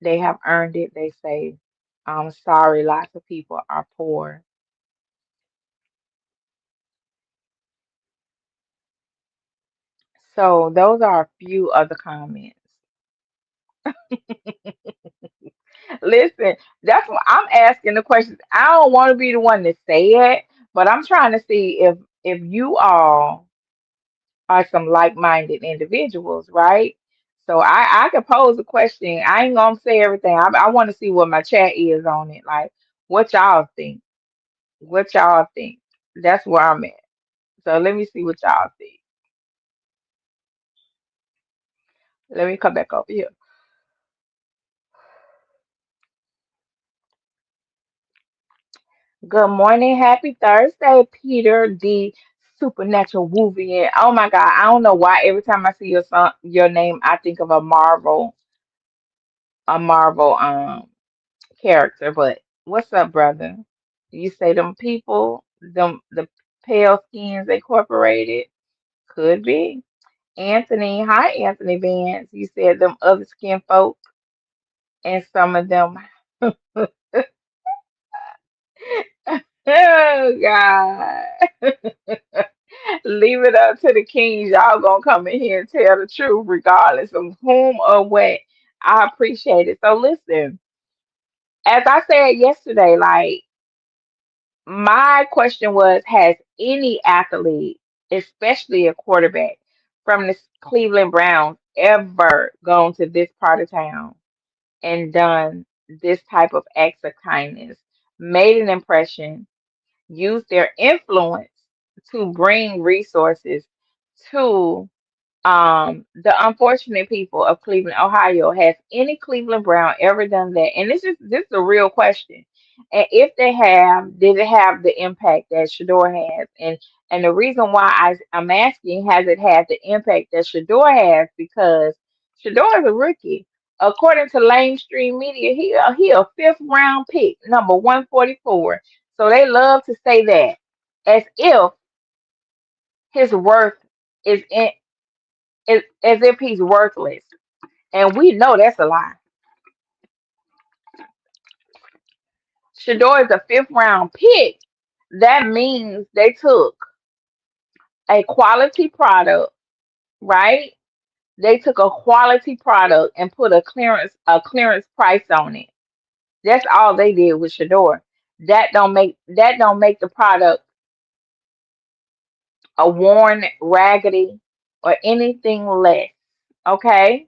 They have earned it. They say, I'm sorry, lots of people are poor. So those are a few of the comments. Listen, that's what I'm asking the questions. I don't want to be the one to say it, but I'm trying to see if you all are some like-minded individuals, right? So I could pose a question. I ain't gonna say everything. I want to see what my chat is on it. Like, what y'all think? What y'all think? That's where I'm at. So let me see what y'all think. Let me come back over here. Good morning, happy Thursday, Peter the Supernatural Wolverine. Oh my God, I don't know why every time I see your name, I think of a Marvel character. But what's up, brother? You say them people, the Pale Skins Incorporated? Could be. Anthony, hi Anthony Vance. You said them other skin folk and some of them. Oh God. Leave it up to the kings. Y'all gonna come in here and tell the truth regardless of whom or what. I appreciate it. So listen, as I said yesterday, like my question was, has any athlete, especially a quarterback from the Cleveland Browns, ever gone to this part of town and done this type of acts of kindness, made an impression, used their influence to bring resources to the unfortunate people of Cleveland, Ohio? Has any Cleveland Brown ever done that? And this is a real question. And if they have, did it have the impact that Shedeur has? And the reason why I'm asking, has it had the impact that Shedeur has? Because Shedeur is a rookie. According to Lamestream Media, he a fifth round pick, number 144. So they love to say that as if his worth is in, as if he's worthless. And we know that's a lie. Shador is a fifth round pick. That means they took a quality product, right? They took a quality product and put a clearance price on it. That's all they did with Shador. That don't make the product a worn, raggedy, or anything less. Okay?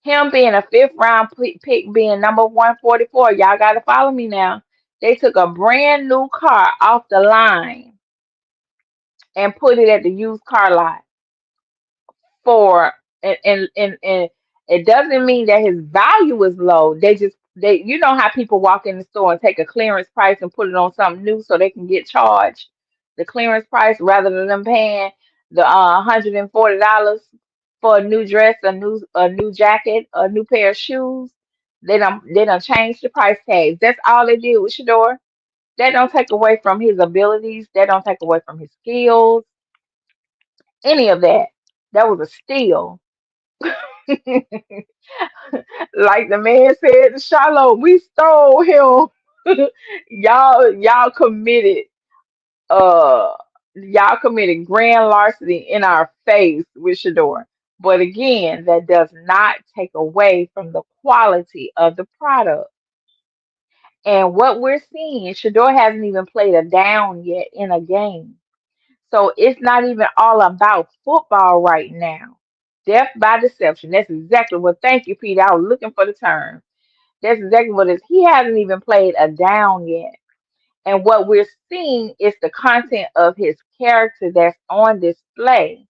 Him being a fifth round pick, being number 144, y'all got to follow me now. They took a brand new car off the line and put it at the used car lot for, and it doesn't mean that his value is low. They you know how people walk in the store and take a clearance price and put it on something new so they can get charged the clearance price rather than them paying the $140 for a new dress, a new jacket, a new pair of shoes. They don't change the price tags. That's all they did with Shador. That don't take away from his abilities. That don't take away from his skills. Any of that. That was a steal. Like the man said to Shiloh, we stole him. Y'all committed uh y'all committed grand larceny in our face with Shador. But again, that does not take away from the quality of the product. And what we're seeing, Shador hasn't even played a down yet in a game. So it's not even all about football right now. Death by deception. That's exactly what, thank you, Peter. I was looking for the term. That's exactly what it is. He hasn't even played a down yet. And what we're seeing is the content of his character that's on display.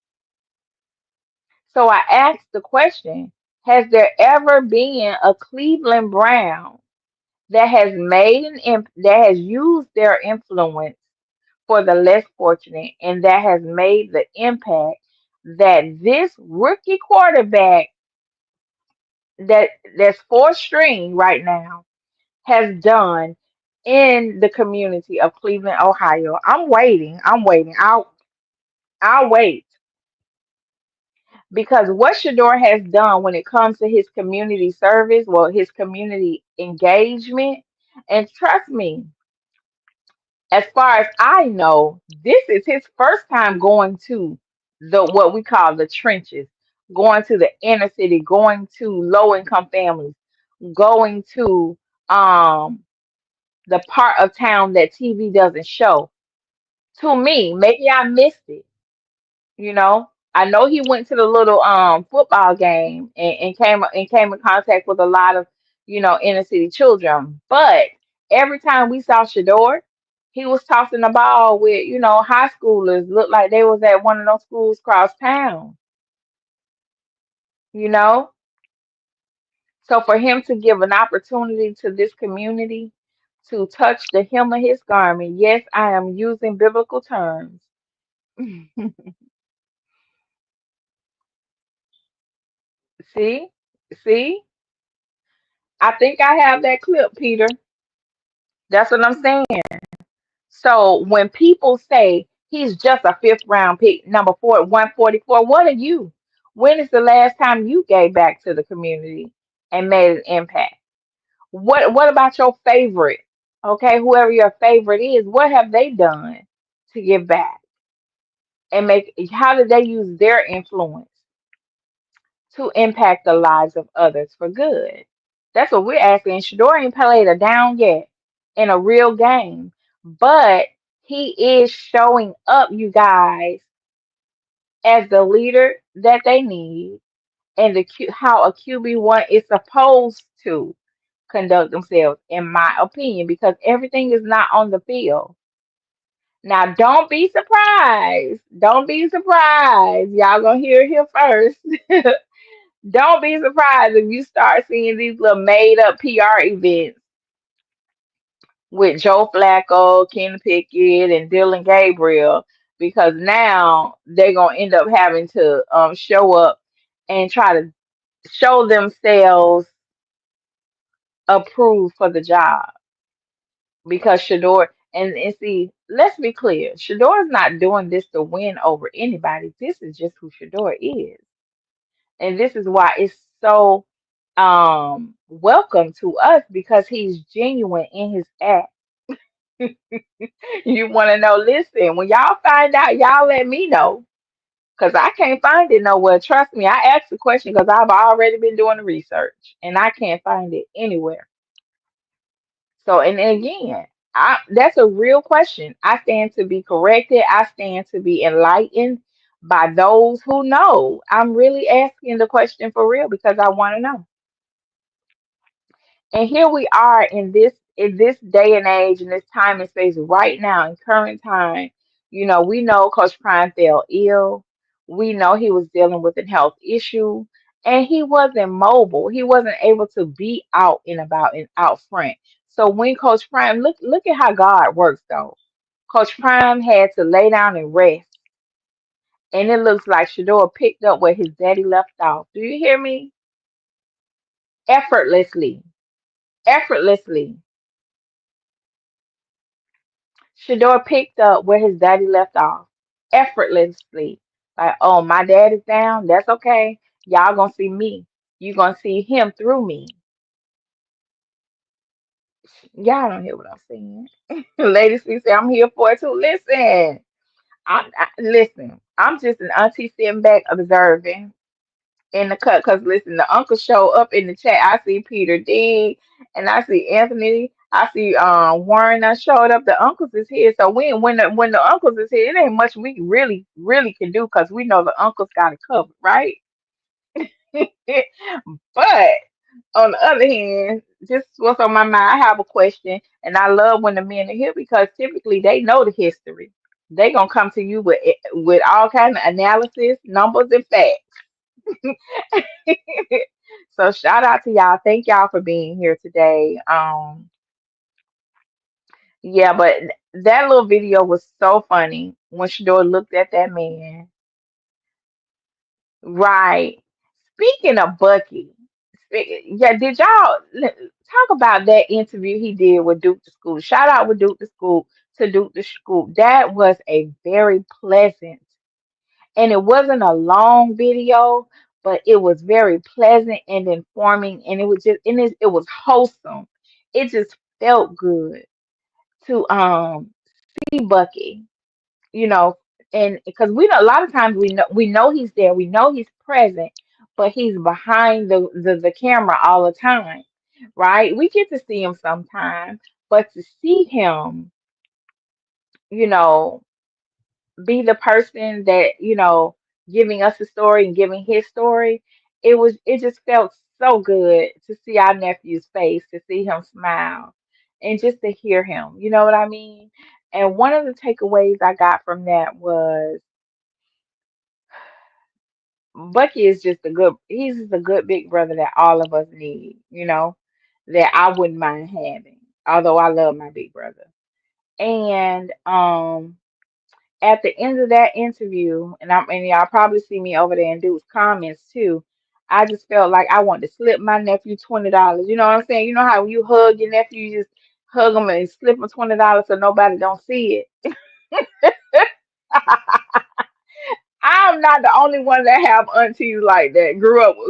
So I asked the question, has there ever been a Cleveland Brown that has made that has used their influence for the less fortunate, and that has made the impact that this rookie quarterback that's fourth string right now has done in the community of Cleveland, Ohio. I'm waiting. I'm waiting. I'll wait because what Shedeur has done when it comes to his community service, well, his community engagement, and trust me, as far as I know, this is his first time going to the what we call the trenches, going to the inner city, going to low income families, going to um the part of town that TV doesn't show. To me, maybe I missed it. You know, I know he went to the little football game and came in contact with a lot of inner city children. But every time we saw Shador, he was tossing the ball with high schoolers. Looked like they was at one of those schools across town. You know, so for him to give an opportunity to this community to touch the hem of his garment, yes, I am using biblical terms. See, see. I think I have that clip, Peter. That's what I'm saying. So when people say he's just a fifth round pick, number 144, what are you? When is the last time you gave back to the community and made an impact? What about your favorite? Okay, whoever your favorite is, what have they done to give back and make how did they use their influence to impact the lives of others for good? That's what we're asking. Shador ain't played a down yet in a real game, but he is showing up, you guys, as the leader that they need and how a QB1 is supposed to conduct themselves, in my opinion, because everything is not on the field. Now, don't be surprised. Don't be surprised. Y'all gonna hear it here first. Don't be surprised if you start seeing these little made up PR events with Joe Flacco, Kenny Pickett, and Dylan Gabriel, because now they're gonna end up having to show up and try to show themselves approved for the job because Shador and see, let's be clear, Shador's not doing this to win over anybody. This is just who Shador is. And this is why it's so welcome to us because he's genuine in his act. You want to know? Listen, when y'all find out, y'all let me know because I can't find it nowhere. Trust me, I asked the question because I've already been doing the research and I can't find it anywhere. So, and again, that's a real question. I stand to be corrected. I stand to be enlightened by those who know. I'm really asking the question for real because I want to know. And here we are in this day and age, in this time and space right now, in current time. We know Coach Prime fell ill. We know he was dealing with a health issue, and he wasn't mobile. He wasn't able to be out and about and out front. So when Coach Prime look at how God works though. Coach Prime had to lay down and rest, and it looks like Shador picked up where his daddy left off. Do you hear me? Effortlessly, effortlessly. Shador picked up where his daddy left off effortlessly. Like, oh, my dad is down. That's okay. Y'all gonna see me. You gonna see him through me. Y'all don't hear what I'm saying. Ladies, we say I'm here for it too. Listen, listen. I'm just an auntie sitting back observing in the cut. Cause listen, the uncle show up in the chat. I see Peter D, and I see Anthony. I see Warren. I showed up. The uncles is here. So when the uncles is here, it ain't much we really can do because we know the uncles got it covered, right? But on the other hand, just what's on my mind, I have a question, and I love when the men are here because typically they know the history. They gonna come to you with all kind of analysis, numbers, and facts. So shout out to y'all. Thank y'all for being here today. Yeah, but that little video was so funny when Shedeur looked at that man. Right. Speaking of Bucky, yeah, did y'all talk about that interview he did with Duke the Scoop? Shout out with Duke the Scoop to Duke the Scoop. That was a very pleasant, and it wasn't a long video, but it was very pleasant and informing, and it was just, and it was wholesome. It just felt good to see Bucky, you know, and because we know a lot of times we know he's there, we know he's present, but he's behind the camera all the time, right? We get to see him sometimes, but to see him, you know, be the person that, giving us a story and giving his story, it just felt so good to see our nephew's face, to see him smile, and just to hear him. You know what I mean? And one of the takeaways I got from that was Bucky is just he's just a good big brother that all of us need, that I wouldn't mind having, although I love my big brother. And at the end of that interview, and y'all probably see me over there in Dude's comments too. I just felt like I wanted to slip my nephew $20. You know what I'm saying? You know how when you hug your nephew, you just hug him and slip him $20 so nobody don't see it. I'm not the only one that have aunties like that.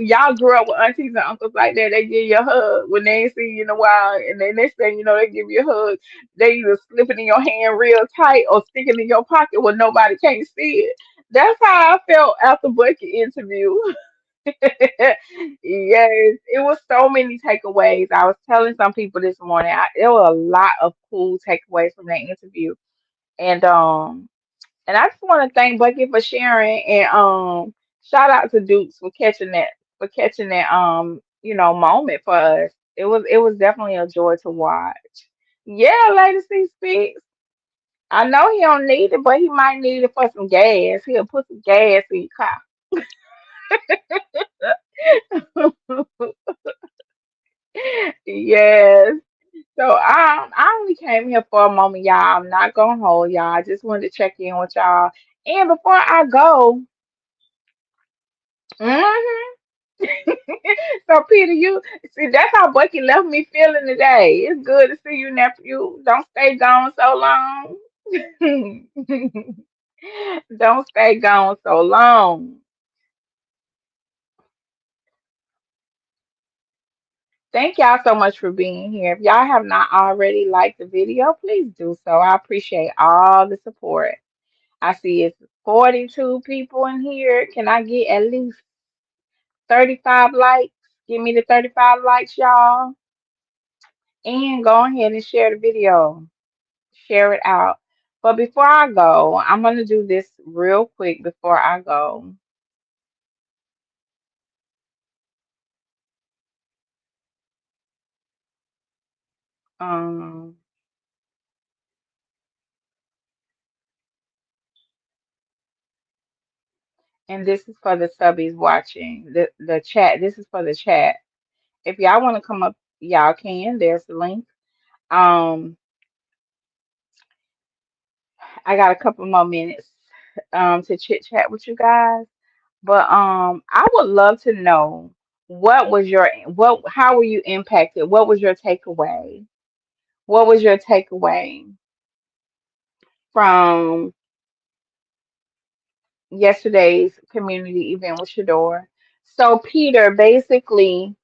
Y'all grew up with aunties and uncles like that. They give you a hug when they ain't seen you in a while, and then next thing you know, they give you a hug. They either slip it in your hand real tight or stick it in your pocket where nobody can't see it. That's how I felt after Bucky interview. Yes, it was so many takeaways. I was telling some people this morning, there were a lot of cool takeaways from that interview, and I just want to thank Bucky for sharing, and shout out to Dukes for catching that moment for us. It was definitely a joy to watch. Yeah, Lady C speaks. I know he don't need it, but he might need it for some gas. He'll put some gas in your car. Yes. So I only came here for a moment, y'all. I'm not gonna hold y'all. I just wanted to check in with y'all. And before I go, mhm. So Peter, you see that's how Bucky left me feeling today. It's good to see you, nephew. Don't stay gone so long. Don't stay gone so long. Thank y'all so much for being here. If y'all have not already liked the video, please do so. I appreciate all the support. I see it's 42 people in here. Can I get at least 35 likes? Give me the 35 likes, y'all. And go ahead and share the video. Share it out. But before I go, I'm gonna do this real quick before I go. Um, and this is for the subbies watching the chat. This is for the chat. If y'all want to come up, y'all can. There's the link. Um, I got a couple more minutes to chit chat with you guys. But I would love to know how were you impacted? What was your takeaway? What was your takeaway from yesterday's community event with Shedeur? So Peter, basically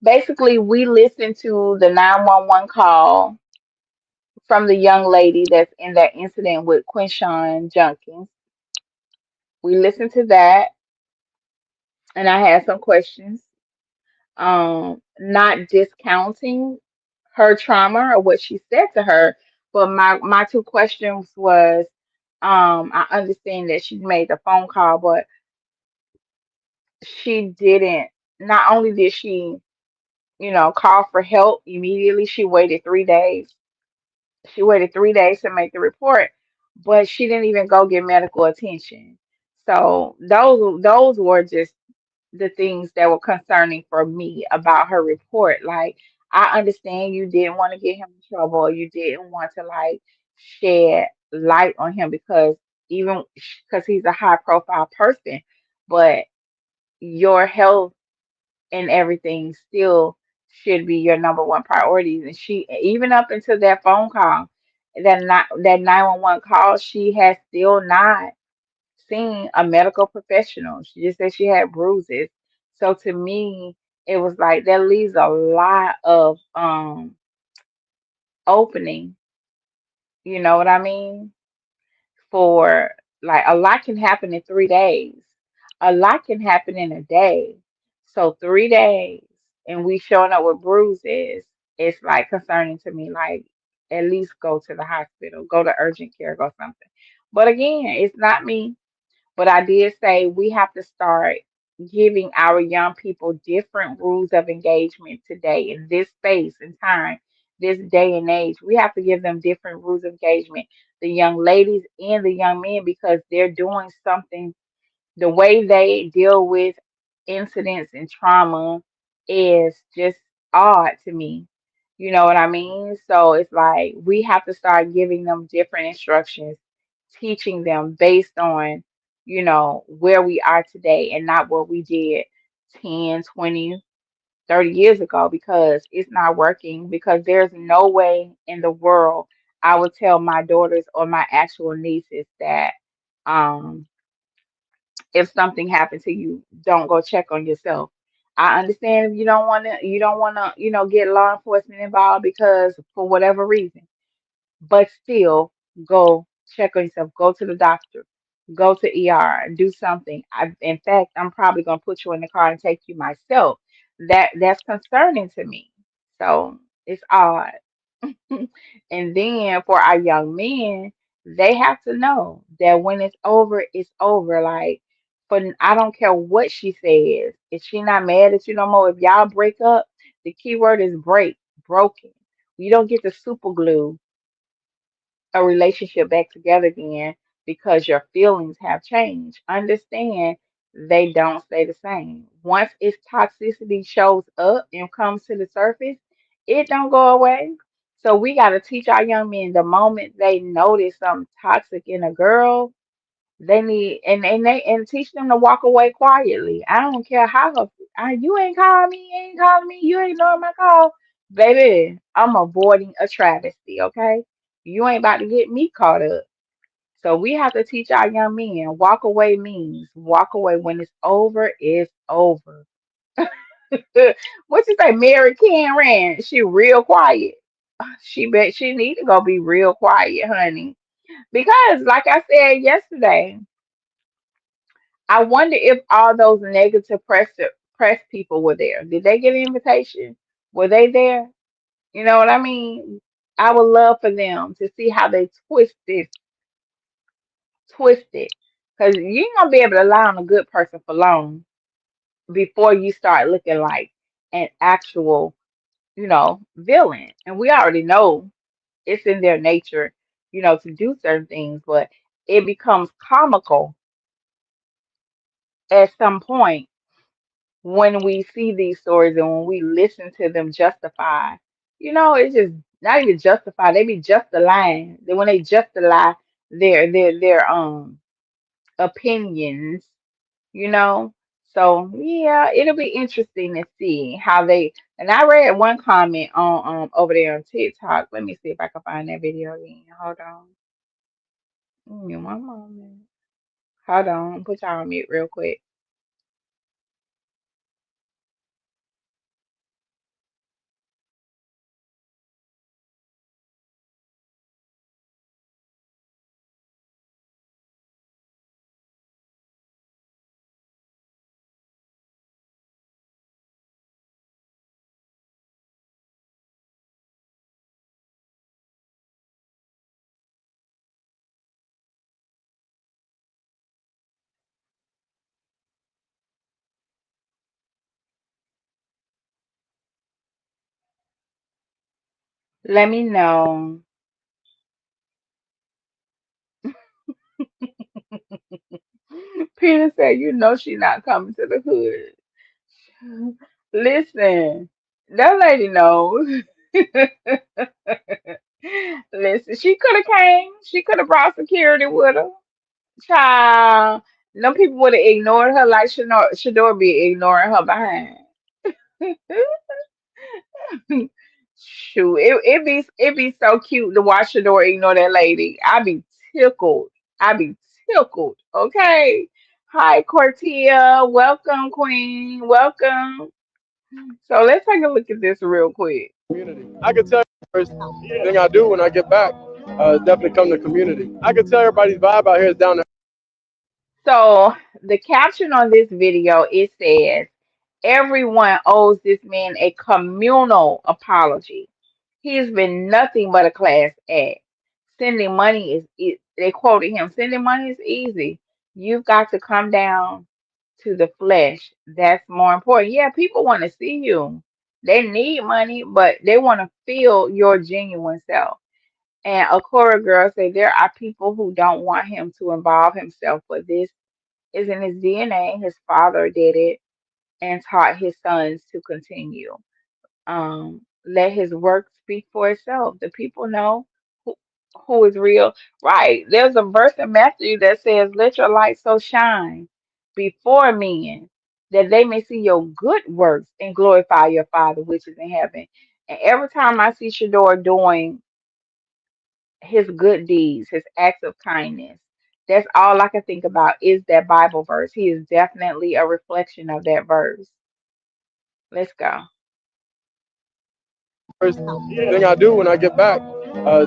we listened to the 911 call from the young lady that's in that incident with Quinshawn Junkins. We listened to that, and I had some questions. Not discounting her trauma or what she said to her, but my two questions was, I understand that she made the phone call, but she didn't. Not only did she, call for help immediately, she waited 3 days. She waited 3 days to make the report, but she didn't even go get medical attention. So those were just the things that were concerning for me about her report. Like, I understand you didn't want to get him in trouble, or you didn't want to like shed light on him because even because he's a high profile person, but your health and everything still should be your number one priority. And she, even up until that phone call, that 911 call, she has still not seen a medical professional. She just said she had bruises. So to me, it was like that leaves a lot of opening, you know what I mean? For like a lot can happen in 3 days. A lot can happen in a day. So 3 days and we showing up with bruises, it's like concerning to me. Like at least go to the hospital, go to urgent care, go something. But again, it's not me. But I did say we have to start giving our young people different rules of engagement today in this space and time, this day and age. We have to give them different rules of engagement, the young ladies and the young men, because they're doing something. The way they deal with incidents and trauma is just odd to me. You know what I mean? So it's like we have to start giving them different instructions, teaching them based on, where we are today and not what we did 10, 20, 30 years ago because it's not working. Because there's no way in the world I would tell my daughters or my actual nieces that um if something happened to you, don't go check on yourself. I understand if you don't want to, get law enforcement involved because for whatever reason, but still go check on yourself. Go to the doctor. Go to ER. Do something. In fact, I'm probably gonna put you in the car and take you myself. That's concerning to me. So it's odd. And then for our young men, they have to know that when it's over, it's over. Like, for I don't care what she says. If she not mad at you no more, if y'all break up, the key word is break, broken. You don't get to super glue a relationship back together again because your feelings have changed. Understand they don't stay the same. Once its toxicity shows up and comes to the surface, it don't go away. So we got to teach our young men the moment they notice something toxic in a girl, they need and teach them to walk away quietly. I don't care how you ain't calling me, you ain't calling me, you ain't ignoring my call. Baby, I'm avoiding a travesty, okay? You ain't about to get me caught up. So we have to teach our young men walk away means walk away. When it's over, it's over. What you say, Mary Karen? She real quiet. She bet she need to go be real quiet, honey. Because like I said yesterday, I wonder if all those negative press people were there. Did they get an invitation? Were they there? You know what I mean? I would love for them to see how they twist it. Because you ain't gonna be able to lie on a good person for long before you start looking like an actual, villain. And we already know it's in their nature, to do certain things, but it becomes comical at some point when we see these stories and when we listen to them justify, it's just not even justify. They be just the line. Then when they justify their opinions, you know. So yeah, it'll be interesting to see how they. And I read one comment on over there on TikTok. Let me see if I can find that video again. Hold on. Give me one moment. Hold on. Put y'all on mute real quick. Let me know. Peter said, "You know she not coming to the hood." Listen. That lady knows. Listen, she could have came. She could have brought security with her. Child, no people would have ignored her like Shedeur be ignoring her behind. Shoot, it be so cute to watch Shedeur ignore that lady. I be tickled. I be tickled. Okay. Hi, Cortia. Welcome, Queen. Welcome. So let's take a look at this real quick. Community. I can tell you the first thing I do when I get back, definitely come to community. I can tell everybody's vibe out here is down there. So the caption on this video, it says, everyone owes this man a communal apology. He has been nothing but a class act. Sending money they quoted him, sending money is easy. You've got to come down to the flesh. That's more important. Yeah, people want to see you. They need money, but they want to feel your genuine self. And Akora girl said there are people who don't want him to involve himself, but this is in his DNA. His father did it and taught his sons to continue. Let his work speak for itself. The people know who, who is real. Right. There's a verse in Matthew that says, let your light so shine before men that they may see your good works and glorify your Father which is in heaven. And every time I see Shador doing his good deeds, his acts of kindness, that's all I can think about is that Bible verse. He is definitely a reflection of that verse. Let's go. First thing I do when I get back,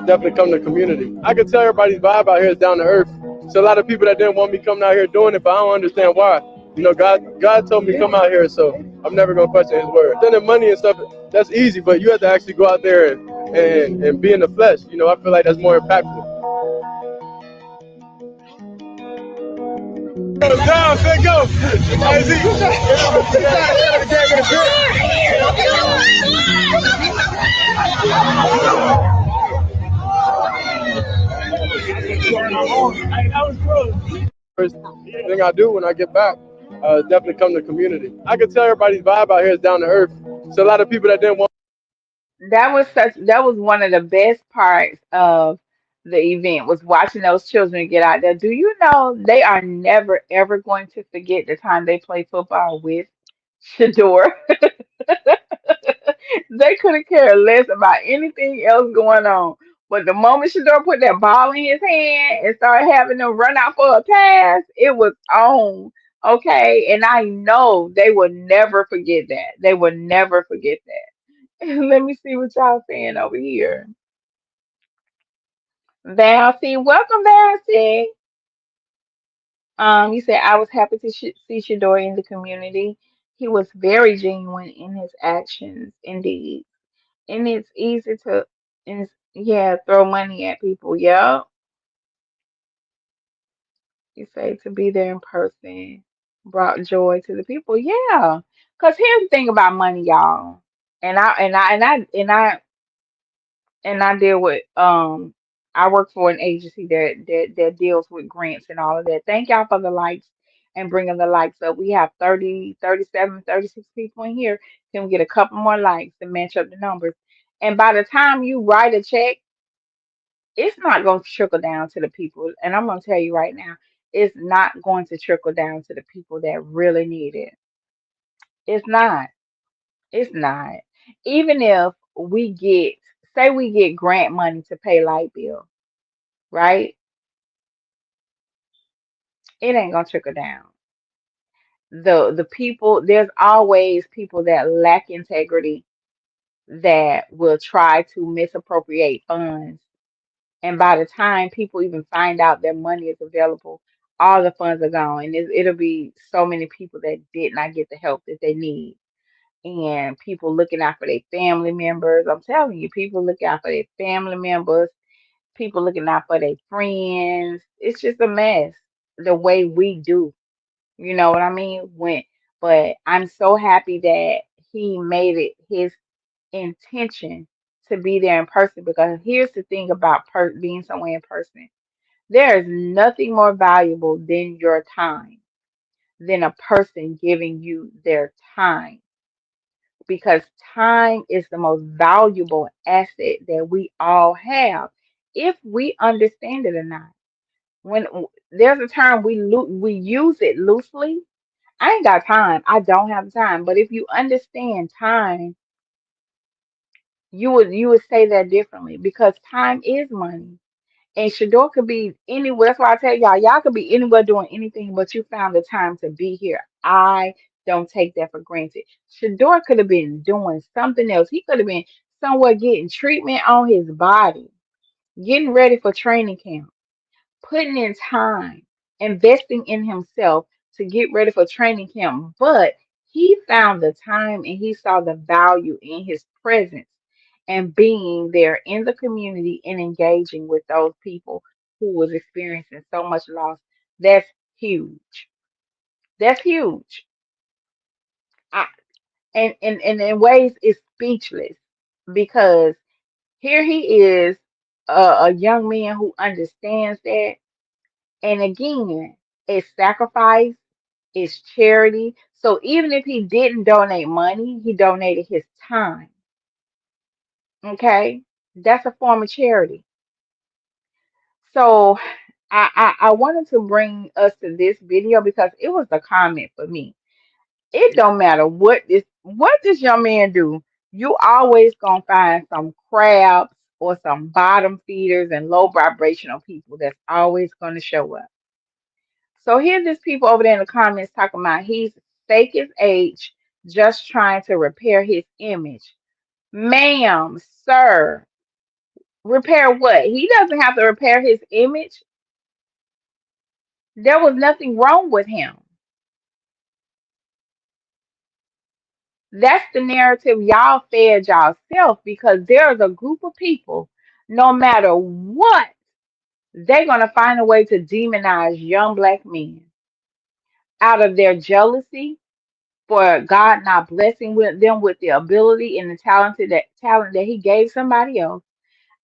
definitely come to community. I can tell everybody's vibe out here is down to earth. There's a lot of people that didn't want me coming out here doing it, but I don't understand why. You know, God told me to come out here, so I'm never gonna question His word. Sending money and stuff, that's easy, but you have to actually go out there and be in the flesh. You know, I feel like that's more impactful. Down, let go. First thing I do when I get back, definitely come to community. I can tell everybody's vibe out here is down to earth. So a lot of people that didn't want. That was one of the best parts of the event was watching those children get out there. Do you know they are never ever going to forget the time they played football with Shador? They couldn't care less about anything else going on. But the moment Shador put that ball in his hand and started having them run out for a pass, it was on. Okay. And I know they will never forget that. They will never forget that. Let me see what y'all saying over here. Valsy, welcome, Valsy. You said I was happy to see Shador in the community. He was very genuine in his actions, indeed. And it's easy to, yeah, throw money at people. Yeah, you say to be there in person brought joy to the people. Yeah, because here's the thing about money, y'all. And I deal with I work for an agency that deals with grants and all of that. Thank y'all for the likes and bringing the likes up. We have 30, 37, 36 people in here. Can we get a couple more likes to match up the numbers? And by the time you write a check, it's not going to trickle down to the people. And I'm going to tell you right now, it's not going to trickle down to the people that really need it. It's not. It's not. Even if say we get grant money to pay light bill, right? It ain't gonna trickle down. The people, there's always people that lack integrity that will try to misappropriate funds. And by the time people even find out their money is available, all the funds are gone. And it'll be so many people that did not get the help that they need. And people looking out for their family members. I'm telling you, people look out for their family members, people looking out for their friends. It's just a mess the way we do. You know what I mean? But I'm so happy that he made it his intention to be there in person because here's the thing about being somewhere in person. There is nothing more valuable than your time, than a person giving you their time because time is the most valuable asset that we all have if we understand it or not. When there's a term we use it loosely. I ain't got time. I don't have time. But if you understand time, you would say that differently because time is money. And Shedeur could be anywhere. That's why I tell y'all could be anywhere doing anything, but you found the time to be here. I don't take that for granted. Shedeur could have been doing something else. He could have been somewhere getting treatment on his body, getting ready for training camp, putting in time, investing in himself to get ready for training camp. But he found the time and he saw the value in his presence and being there in the community and engaging with those people who was experiencing so much loss. That's huge. That's huge. I, and in ways it's speechless because here he is, a young man who understands that. And again, it's sacrifice, it's charity. So even if he didn't donate money, he donated his time. Okay? That's a form of charity. So I wanted to bring us to this video because it was the comment for me. It don't matter what this young man do, you always gonna find some crabs or some bottom feeders and low vibrational people that's always gonna show up. So here's this people over there in the comments talking about he's fake his age, just trying to repair his image. Ma'am, sir, repair what? He doesn't have to repair his image. There was nothing wrong with him. That's the narrative y'all fed y'allself because there's a group of people, no matter what, they're gonna find a way to demonize young black men out of their jealousy for God not blessing with them with the ability and the talent that He gave somebody else,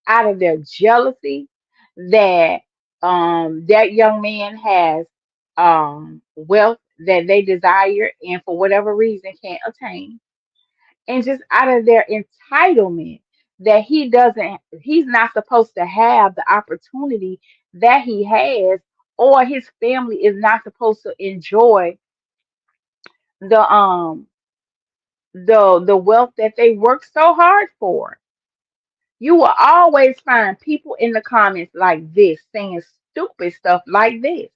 out of their jealousy that that young man has wealth that they desire and for whatever reason can't attain, and just out of their entitlement that he's not supposed to have the opportunity that he has, or his family is not supposed to enjoy the the wealth that they work so hard for. You will always find people in the comments like this saying stupid stuff like this.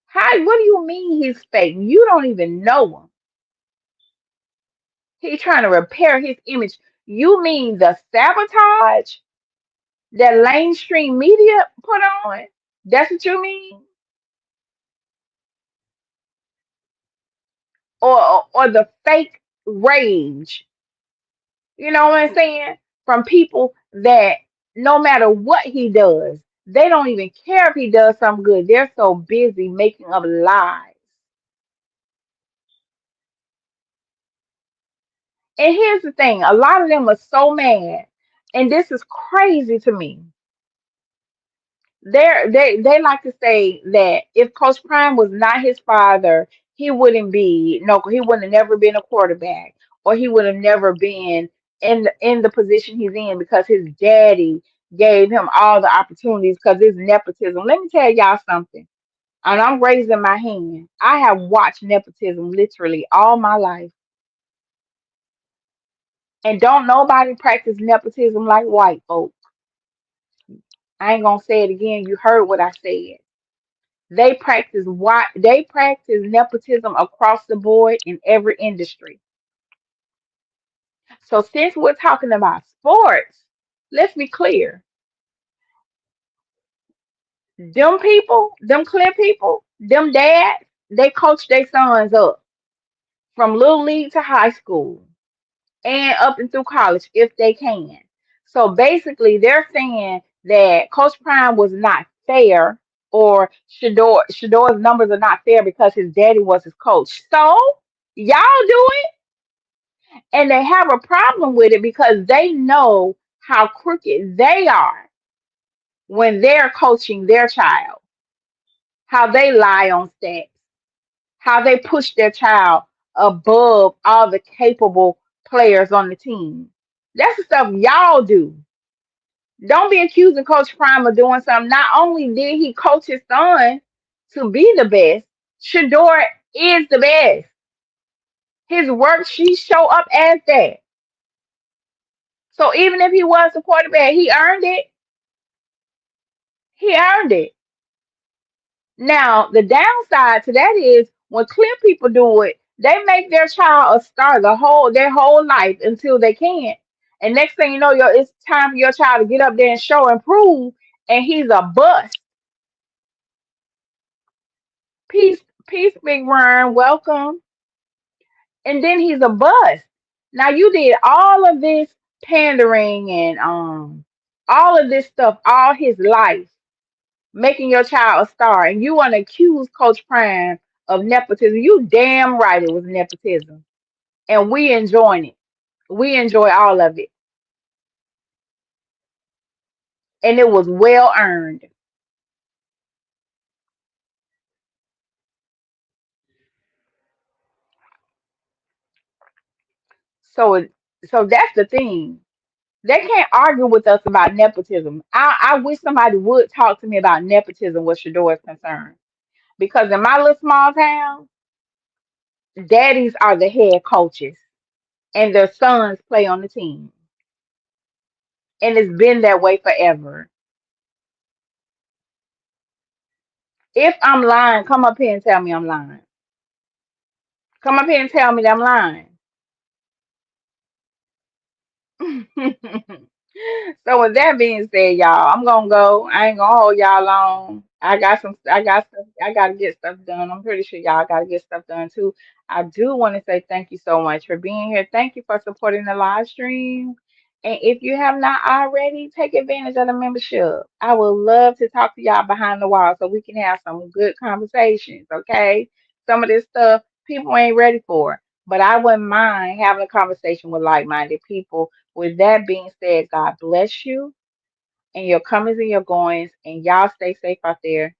How, what do you mean he's fake? You don't even know him. He's trying to repair his image. You mean the sabotage that mainstream media put on? That's what you mean? Or the fake rage, you know what I'm saying? From people that no matter what he does, they don't even care if he does something good. They're so busy making up lies. And here's the thing, a lot of them are so mad, and this is crazy to me. They like to say that if Coach Prime was not his father, he wouldn't be no, he would have never been a quarterback, or he would have never been in the position he's in because his daddy gave him all the opportunities because it's nepotism. Let me tell y'all something, and I'm raising my hand. I have watched nepotism literally all my life, and don't nobody practice nepotism like white folk. I ain't gonna say it again. You heard what I said. They practice nepotism across the board in every industry. So since we're talking about sports, let's be clear. Them people, them clear people, them dads, they coach their sons up from little league to high school and up and through college if they can. So basically they're saying that Coach Prime was not fair, or Shedeur's numbers are not fair because his daddy was his coach. So y'all do it, and they have a problem with it because they know how crooked they are when they're coaching their child, how they lie on stats, how they push their child above all the capable players on the team. That's the stuff y'all do. Don't be accusing Coach Prime of doing something. Not only did he coach his son to be the best, Shedeur is the best. His work she show up as that. So even if he was the quarterback, he earned it. He earned it. Now the downside to that is when clear people do it, they make their child a star their whole life until they can't. And next thing you know, it's time for your child to get up there and show and prove, and he's a bust. Peace, peace, Big Ryan, welcome. And then he's a bust. Now you did all of this pandering and all of this stuff all his life, making your child a star, and you want to accuse Coach Prime of nepotism. You damn right it was nepotism, and we enjoying it. We enjoy all of it, and it was well earned. So, so that's the thing. They can't argue with us about nepotism. I wish somebody would talk to me about nepotism where Shador is concerned. Because in my little small town, daddies are the head coaches and their sons play on the team. And it's been that way forever. If I'm lying, come up here and tell me I'm lying. Come up here and tell me that I'm lying. So with that being said, y'all, I'm gonna go. I ain't gonna hold y'all long. I gotta get stuff done. I'm pretty sure y'all gotta get stuff done too. I do want to say thank you so much for being here. Thank you for supporting the live stream. And if you have not already, take advantage of the membership. I would love to talk to y'all behind the wall so we can have some good conversations, okay? Some of this stuff people ain't ready for, but I wouldn't mind having a conversation with like-minded people. With that being said, God bless you and your comings and your goings, and y'all stay safe out there.